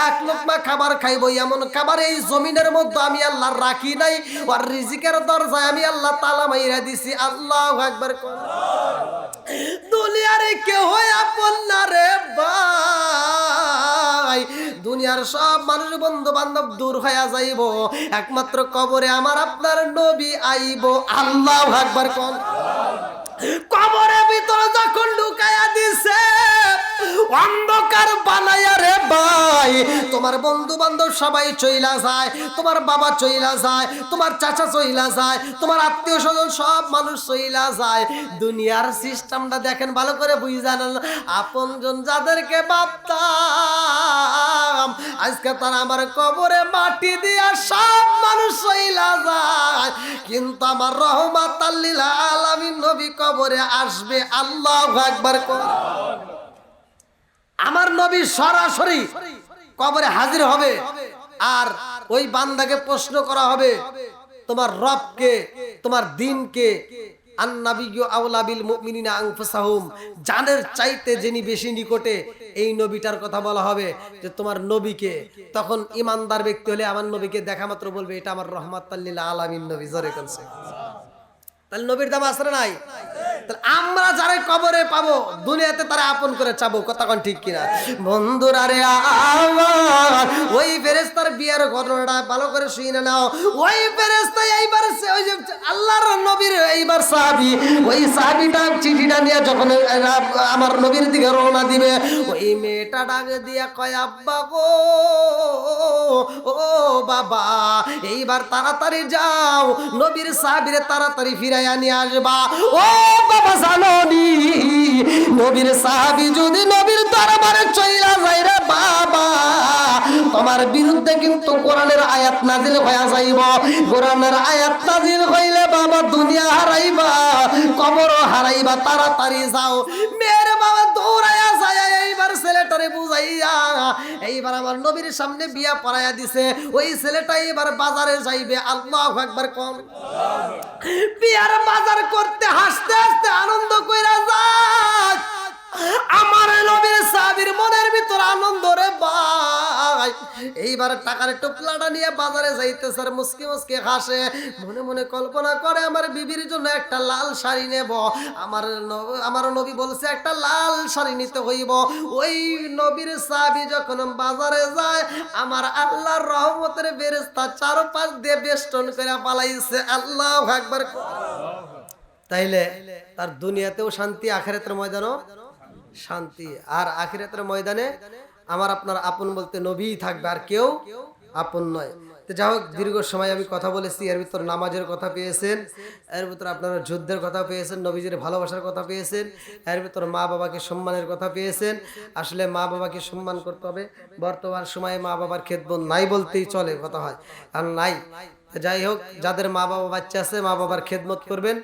এক লোকমা খাবার খাইব, এমন খাবার এই জমিনের মধ্যে আমি আল্লাহ রাখি নাই, আর রিজিকের দরজায় আমি আল্লাহ তালা মাইরা দিছি। আল্লাহু আকবার। দুনিয়ারে কেউ আপন না রে ভাই, দুনিয়ার সব মানুষ বন্ধু বান্ধব দূর হয়ে যাইব, একমাত্র কবরে আমার আপনার নবী আইব। আল্লাহু আকবার। কোন কবরের ভিতরে যখন ঢুকায়া দিছে, অন্ধকার বানায়া রে ভাই, তোমার বন্ধু বান্ধব সবাই চইলা যায়, তোমার বাবা চইলা যায়, তোমার চাচা চইলা যায়, তোমার আত্মীয় স্বজন সব মানুষ চইলা যায়। দুনিয়ার সিস্টেমটা দেখেন ভালো করে বুঝান। আপনজন যাদেরকে ভাবতাম আজকে তারা আমার কবরে মাটি দিয়া সব মানুষ চইলা যায়, কিন্তু আমার রহমাতাল লিল আলামিন নবী কবরে আসবে। আল্লাহু আকবার। আমার নবী সরাসরি কবরে হাজির হবে, আর ওই বান্দাকে প্রশ্ন করা হবে, তোমার রবকে, তোমার দ্বীনকে, আন-নাবিয়্যু আওলা বিল মুমিনিনা আনফুসাহুম, জানের চাইতে যিনি বেশি নিকটে, এই নবীটার কথা বলা হবে যে তোমার নবীকে। তখন ইমানদার ব্যক্তি হলে আমার নবীকে দেখা মাত্র বলবে, এটা আমার রহমাতাল লিল আলামিন নবী। জোরে বলছে। তাহলে নবীর দাম আছে না নাই? তাহলে আমরা যারা কবরে পাবো দুনিয়াতে তারা আপন করে চাবো, কথা কোন ঠিক কিনা? বন্ধুরা রে আমার, ওই ফেরেশতার বিয়ের ঘটনাটা ভালো করে শুনে নাও। ওই ফেরেশতা এইবার ওই যে আল্লাহর নবীর এইবার সাহাবী, ওই সাহাবীটা চিঠিটা নিয়ে যখন আমার নবীর দিকে রওনা দিবে, ওই মেয়েটা ডাক দিয়া কয় আব্বা গো, ও বাবা এইবার তাড়াতাড়ি যাও, নবীর সাহাবীরে তাড়াতাড়ি ফিরাইয়া নিয়ে আসবা। ও বাবা জানোনি, নবীর সাহাবী যদি নবীর দরবারে চইলা যায় রে বাবা, তোমার বিরুদ্ধে কিন্তু কোরআনের আয়াত নাজিল হয়ে যাইব। কোরআনের আয়াত নাজিল হইলে বাবা দুনিয়া হারাইবা, কবরও হারাইবা, তাড়াতাড়ি যাও। মেয়ের বাবা দৌড়াইয়া যায়, এইবার ছেলেটারে বুঝাইয়া এইবার আমার নবীর সামনে বিয়া পড়াইয়া দিছে। ওই ছেলেটা এবার বাজারে যাইবে, আল্লাহু আকবার কম। বিয়ার বাজার করতে হাসতে হাসতে আনন্দ কইরা যায়। আমার নবীর সাহাবীর মনের ভিতর আনন্দ রে ভাই। এইবার টাকার টুকলাটা নিয়ে বাজারে যাইতেছে আর মুস্কি মুস্কি হাসে, মনে মনে কল্পনা করে আমার বিবির জন্য একটা লাল শাড়ি নেব। আমার নবী বলছে একটা লাল শাড়ি নিতে হইব। ওই নবীর সাহাবী যখন বাজারে যায়, আমার আল্লাহর রহমতের ফেরেশতা চারপাশ দিয়ে বেষ্টন করে পালাইছে। আল্লাহু আকবার। তাইলে তার দুনিয়াতেও শান্তি, আখিরাতের ময়দানও শান্তি। আর আখিরাতের ময়দানে আমার আপনার আপন বলতে নবীই থাকবে, আর কেউ আপন নয়। তো যাই হোক, দীর্ঘ সময় আমি কথা বলেছি। এর ভিতর নামাজের কথা পেয়েছেন, এর ভিতর আপনারা যুদ্ধের কথা পেয়েছেন, নবীজির ভালোবাসার কথা পেয়েছেন, এর ভিতর মা বাবাকে সম্মানের কথা পেয়েছেন। আসলে মা বাবাকে সম্মান করতে হবে। বর্তমান সময়ে মা বাবার খেদমত নাই বলতেই চলে, কথা হয় আর নাই। যাই হোক, যাদের মা বাবা বাচ্চা আছে মা বাবার খেদমত করবেন,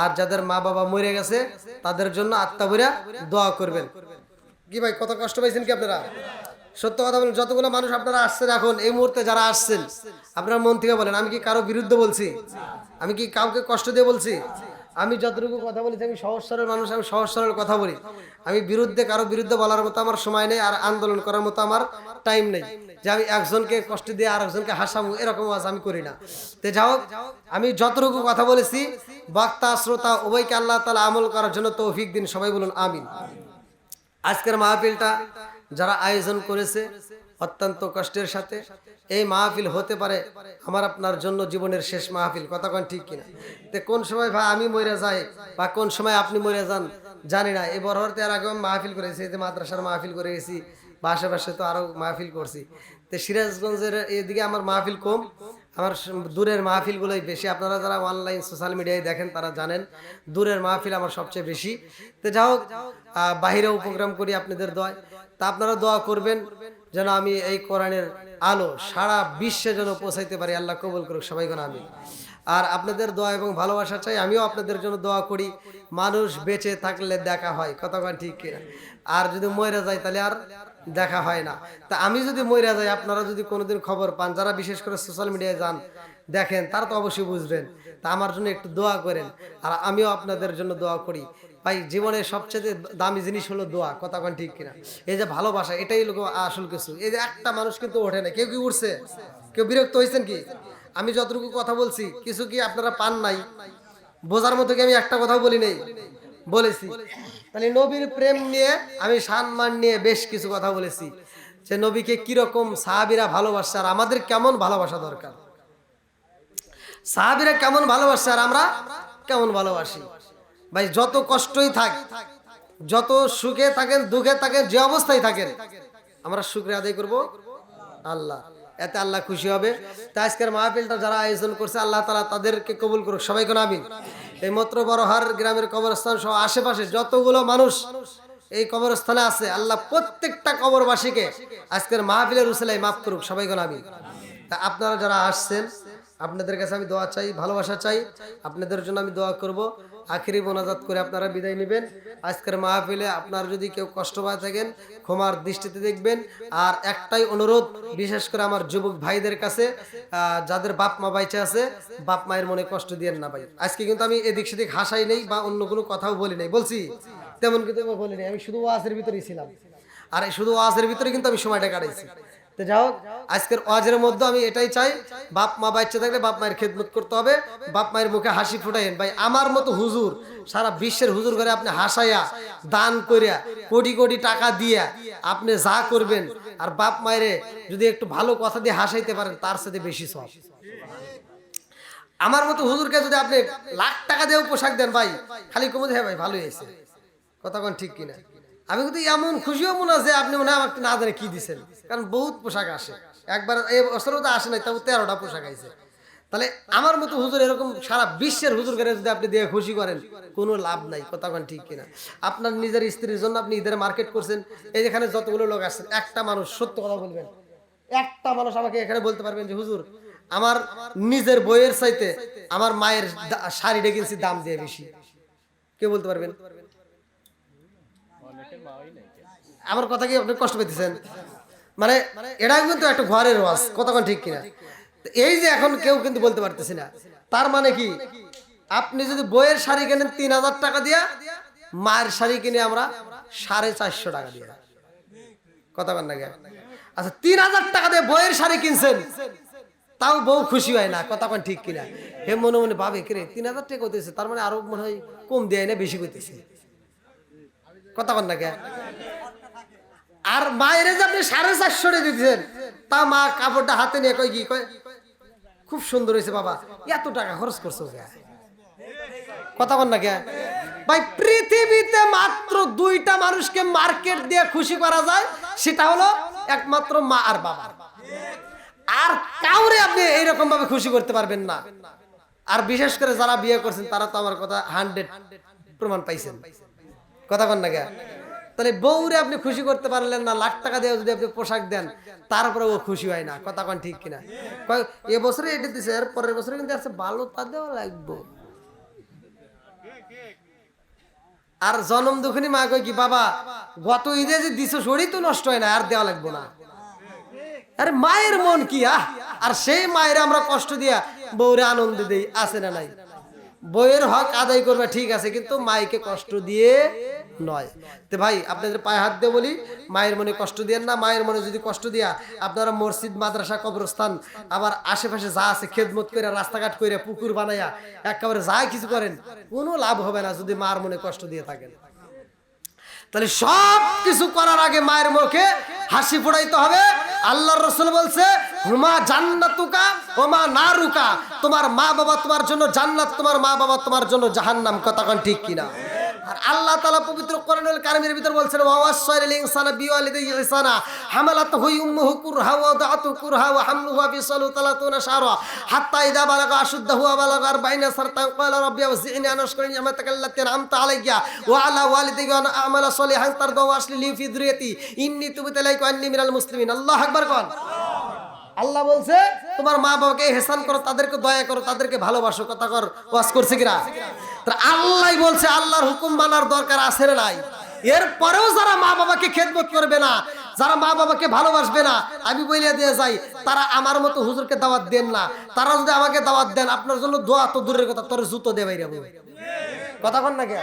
আর যাদের মা বাবা মরে গেছে তাদের জন্য আত্মা ভরে দোয়া করবেন। কি ভাই, কত কষ্ট পাইছেন কি আপনারা? সত্য কথা বলেন, যতগুলো মানুষ আপনারা আসছেন এখন এই মুহূর্তে যারা আসছেন, আপনারা মন থেকে বলেন, আমি কি কারো বিরুদ্ধে বলছি? আমি কি কাউকে কষ্ট দিয়ে বলছি? আমি যতটুকু কথা বলেছি, আমি সহজ সরল মানুষ, আমি সহজ সরল কথা বলি। আমি কারো বিরুদ্ধে বলার মতো আমার সময় নেই, আর আন্দোলন করার মতো আমার টাইম নেই যে আমি একজনকে কষ্ট দিয়ে আর একজনকে হাসাবো, এরকম আজ আমি করি না। তো যাও, আমি যতটুকু কথা বলেছি বক্তা শ্রোতা উভয়কে আল্লাহ তাআলা আমল করার জন্য তৌফিক দিন। সবাই বলুন আমিন। আজকের মাহফিলটা যারা আয়োজন করেছে অত্যন্ত কষ্টের সাথে, এই মাহফিল হতে পারে আমার আপনার জন্য জীবনের শেষ মাহফিল, কথা কোন ঠিক কিনা? তো কোন সময় ভাই আমি মরে যাই বা কোন সময় আপনি মরে যান জানি না। এই বড়হরতে আর আগে আমি মাহফিল করেছি, এই যে মাদ্রাসার মাহফিল করে গেছি, বা আশেপাশে তো আরো মাহফিল করছি। তো সিরাজগঞ্জের এদিকে আমার মাহফিল কম, আমার দূরের মাহফিলগুলোই বেশি। আপনারা যারা অনলাইন সোশ্যাল মিডিয়ায় দেখেন তারা জানেন দূরের মাহফিল আমার সবচেয়ে বেশি। তো যাই হোক, বাহিরেও প্রোগ্রাম করি আপনাদের দোয়ায়। তা আপনারা দোয়া করবেন যেন আমি এই কোরআনের আলো সারা বিশ্বে যেন পৌঁছাইতে পারি। আল্লাহ কবুল করুক, সবাই কোন আমিন। আর আপনাদের দোয়া এবং ভালোবাসা চাই, আমিও আপনাদের জন্য দোয়া করি। মানুষ বেঁচে থাকলে দেখা হয়, কথা বলেন ঠিক কিনা? আর যদি মরে যায় তাহলে আর দেখা হয় না। তা আমি যদি মরে যাই, আপনারা যদি কোনোদিন খবর পান, যারা বিশেষ করে সোশ্যাল মিডিয়ায় যান দেখেন, তারা তো অবশ্যই বুঝবেন। তা আমার জন্য একটু দোয়া করেন, আর আমিও আপনাদের জন্য দোয়া করি। ভাই, জীবনের সবচেয়ে দামি জিনিস হলো দোয়া, কথা কোন ঠিক কিনা? এই যে ভালোবাসা, এটাই লোক আসল কিছু। এই যে একটা মানুষ কিন্তু ওঠে না, কেউ কি উঠছে? কেউ বিরক্ত হয়েছেন কি? আমি যতটুকু কথা বলছি কিছু কি আপনারা পান নাই? বোঝার মতো কি আমি একটা কথাও বলি নাই? বলেছি। তাহলে নবীর প্রেম নিয়ে আমি সম্মান নিয়ে বেশ কিছু কথা বলেছি, যে নবীকে কিরকম সাহাবীরা ভালোবাসে আর আমাদের কেমন ভালোবাসা দরকার। সাহাবীরা কেমন ভালোবাসে আর আমরা কেমন ভালোবাসি। ভাই, যত কষ্টই থাক, যত সুখে থাকেন দুঃখে থাকেন, যে অবস্থায় থাকেন, আমরা শুকরিয়া আদায় করব আল্লাহ, এতে আল্লাহ খুশি হবে। তাই আজকের মাহফিলটা যারা আয়োজন করছে আল্লাহ তাআলা তাদেরকে কবুল করুক, সবাই কোন আমিন। এই মাত্র বড়হার গ্রামের কবরস্থান সহ আশেপাশে যতগুলো মানুষ এই কবরস্থানে আছে, আল্লাহ প্রত্যেকটা কবরবাসীকে আজকের মাহফিলের উসিলায় মাফ করুক, সবাই কোন আমিন। তা আপনারা যারা আসছেন আপনাদের কাছে আমি দোয়া চাই, ভালোবাসা চাই, আপনাদের জন্য আমি দোয়া করব। আখিরি মোনাজাত করে আপনারা বিদায় নেবেন। আজকের মাহফিলে আপনারা যদি কেউ কষ্ট পায় থাকেন ক্ষমার দৃষ্টিতে দেখবেন। আর একটাই অনুরোধ, বিশেষ করে আমার যুবক ভাইদের কাছে, যাদের বাপ মা বাইচে আছে, বাপ মায়ের মনে কষ্ট দিয়েন না ভাই। আজকে কিন্তু আমি এদিক সেদিক হাসাই নেই বা অন্য কোনো কথাও বলি নাই, বলছি তেমন কিন্তু বলি নাই, আমি শুধু ওয়াজের ভিতরেই ছিলাম। আর শুধু ওয়াজের ভিতরে কিন্তু আমি সময়টা কাটাইছি। তো যাই হোক, আজকের ওয়াজের মধ্যে আমি এটাই চাই, বাপ মা বাচ্চা থাকলে বাপ মায়ের খেদমত করতে হবে, বাপ মায়ের মুখে হাসি ফুটাইন। ভাই আমার মতো হুজুর, সারা বিশ্বের হুজুর ঘরে আপনি হাসাইয়া দান করিয়া কোটি কোটি টাকা দিয়া আপনি যা করবেন, আর বাপ মায়ের যদি একটু ভালো কথা দিয়ে হাসাইতে পারেন, তার সাথে বেশি সব। আমার মতো হুজুরকে যদি আপনি লাখ টাকা দিয়েও পোশাক দেন ভাই, খালি কমে হ্যাঁ ভাই ভালো হয়েছে, কথা কোন ঠিক কিনা? আমি কিন্তু এমন খুশিও মনে আছে আপনি মনে হয় আমাকে না জানে কি দিচ্ছেন, কারণ বহুত পোশাক আসে, একবার এই বছরও তো আসে নাই, তাও 13টা পোশাক আইছে। তাহলে আমার মতো হুজুর এরকম সারা বিশ্বের হুজুর করে যদি আপনি দিয়ে খুশি করেন, কোনো লাভ নাই, কথা কোন ঠিক কিনা? আপনার নিজের স্ত্রীর জন্য আপনি ঈদের মার্কেট করছেন, এই যেখানে যতগুলো লোক আসছেন, একটা মানুষ সত্য কথা বলবেন, একটা মানুষ আমাকে এখানে বলতে পারবেন যে হুজুর আমার নিজের বইয়ের চাইতে আমার মায়ের শাড়িটা কিনছি দাম দিয়ে বেশি? কে বলতে পারবেন? আমার কথা কি আপনি কষ্ট পেতেছেন? মানে এটা কিন্তু একটা ঘরের ওয়াজ, কতক্ষণ ঠিক কিনা? এই যে এখন কেউ কিন্তু বলতে পারতেছি না, তার মানে কি আপনি যদি বইয়ের শাড়ি কেনেন 3000 টাকা দিয়া, মায়ের শাড়ি কিনে আমরা 450 টাকা দিয়া, কথা বল না কে? আচ্ছা 3000 টাকা দিয়ে বইয়ের শাড়ি কিনছেন, তাও বউ খুশি হয় না, কথা কোন ঠিক কিনা? হে মনে মনে ভাবে কিরে 3000 টাকা করতেছে, তার মানে আরো মনে হয় কম দেয় না, বেশি করতেছে, কথা কোন না কে? আর মায়ের যে আপনি 450 টাকা দিতেছেন, তা মা কাপড়টা হাতে নিয়ে কয় কি কয়, খুব সুন্দর হয়েছে বাবা, এত টাকা খরচ করছো কে? কথা কোন না কে? ভাই পৃথিবীতে মাত্র 2টা মানুষকে মার্কেট দিয়ে খুশি করা যায়, সেটা হলো একমাত্র মা আর বাবা। আর কাউরে আপনি এইরকম ভাবে খুশি করতে পারবেন না। আর বিশেষ করে যারা বিয়ে করছেন তারা তো আমার কথা 100 প্রমাণ পাইছেন, কথা বল না কে? তাহলে বউরে আপনি খুশি করতে পারলেন না, লাখ টাকা দিয়ে যদি আপনি পোশাক দেন, তারপরে ও খুশি হয় না, কথা কোন ঠিক কিনা? এবছরে এটা দিছে, এর পরের বছরে কিন্তু আছে ভালো তা দেওয়া লাগবে। আর জন্ম দুঃখিনী মা কয় কি বাবা গত ঈদে যে দিছো শরী তো নষ্ট হয় না, আর দেওয়া লাগবে না। আরে মায়ের মন কি, আর সেই মায়ের আমরা কষ্ট দিয়া বউরে আনন্দ দেই, আছে না নাই? বইয়ের হক আদায় করবে ঠিক আছে, কিন্তু মাইকে কষ্ট দিয়ে নয়। তো ভাই আপনাদের পায়ে হাত দিয়ে বলি, মায়ের মনে কষ্ট দিয়েন না। মায়ের মনে যদি কষ্ট দিয়া আপনারা মসজিদ মাদ্রাসা কবরস্থান আবার আশেপাশে যা আছে খেদমত করে, রাস্তাঘাট করে, পুকুর বানাইয়া একেবারে যা কিছু করেন, কোনো লাভ হবে না যদি মার মনে কষ্ট দিয়ে থাকেন। তাহলে সব কিছু করার আগে মায়ের মুখে হাসি ফোটাইতে হবে। আল্লাহর রাসূল বলছে হুমা জান্নাতুকা ওমা নারুকা, তোমার মা বাবা তোমার জন্য জান্নাত, তোমার মা বাবা তোমার জন্য জাহান্নাম, কথা কোন ঠিক কিনা? আর আল্লাহ তাআলা পবিত্র কোরআনুল কারীমের ভিতর বলছেন ওয়াসাইল ইনসানা বিওয়ালিদিহি ইহসানা হামালাতহু উম্মুহু কুরহা ওয়া দাআতু কুরহা ওয়া হামলুহু বিসালু 30 শাহরা হাত্তা ইযা বালাগা আশুদ্দাহু ওয়া বালাগা 40 সারতান ক্বালা রাব্বি আউযি'নি আন আশকুরা নি'মাতাকা আল্লাতী আন'আমতা আলাইয়া ওয়া আলা ওয়ালিদাইয়া ওয়া আন আ'মালা সলিহান তারদাহু ওয়া আসলিহি ফি যুররিয়াতি ইন্নী তুবতু ইলাইকা ওয়া আন্নী মিনাল মুসলিমিন। আল্লাহু আকবার কোন। আল্লাহ বলছে তোমার মা বাবাকে ইহসান করো, তাদেরকে দয়া করো, তাদেরকে ভালোবাসো, কথা কর। ওয়াজ করছে কিনা? আল্লাহ বলছে, আল্লাহর হুকুম মানার দরকার আছে না নাই? এরপরেও যারা মা বাবাকে খেদমত করবে না, যারা মা বাবাকে ভালোবাসবে না, আমি বলে দিয়ে যাই তারা আমার মতো হুজুরকে দাওয়াত দেন না। তারা যদি আমাকে দাওয়াত দেন, আপনার জন্য দোয়া তো দূরের কথা, তোর জুতো দে বাইরে, কথা কন না কে?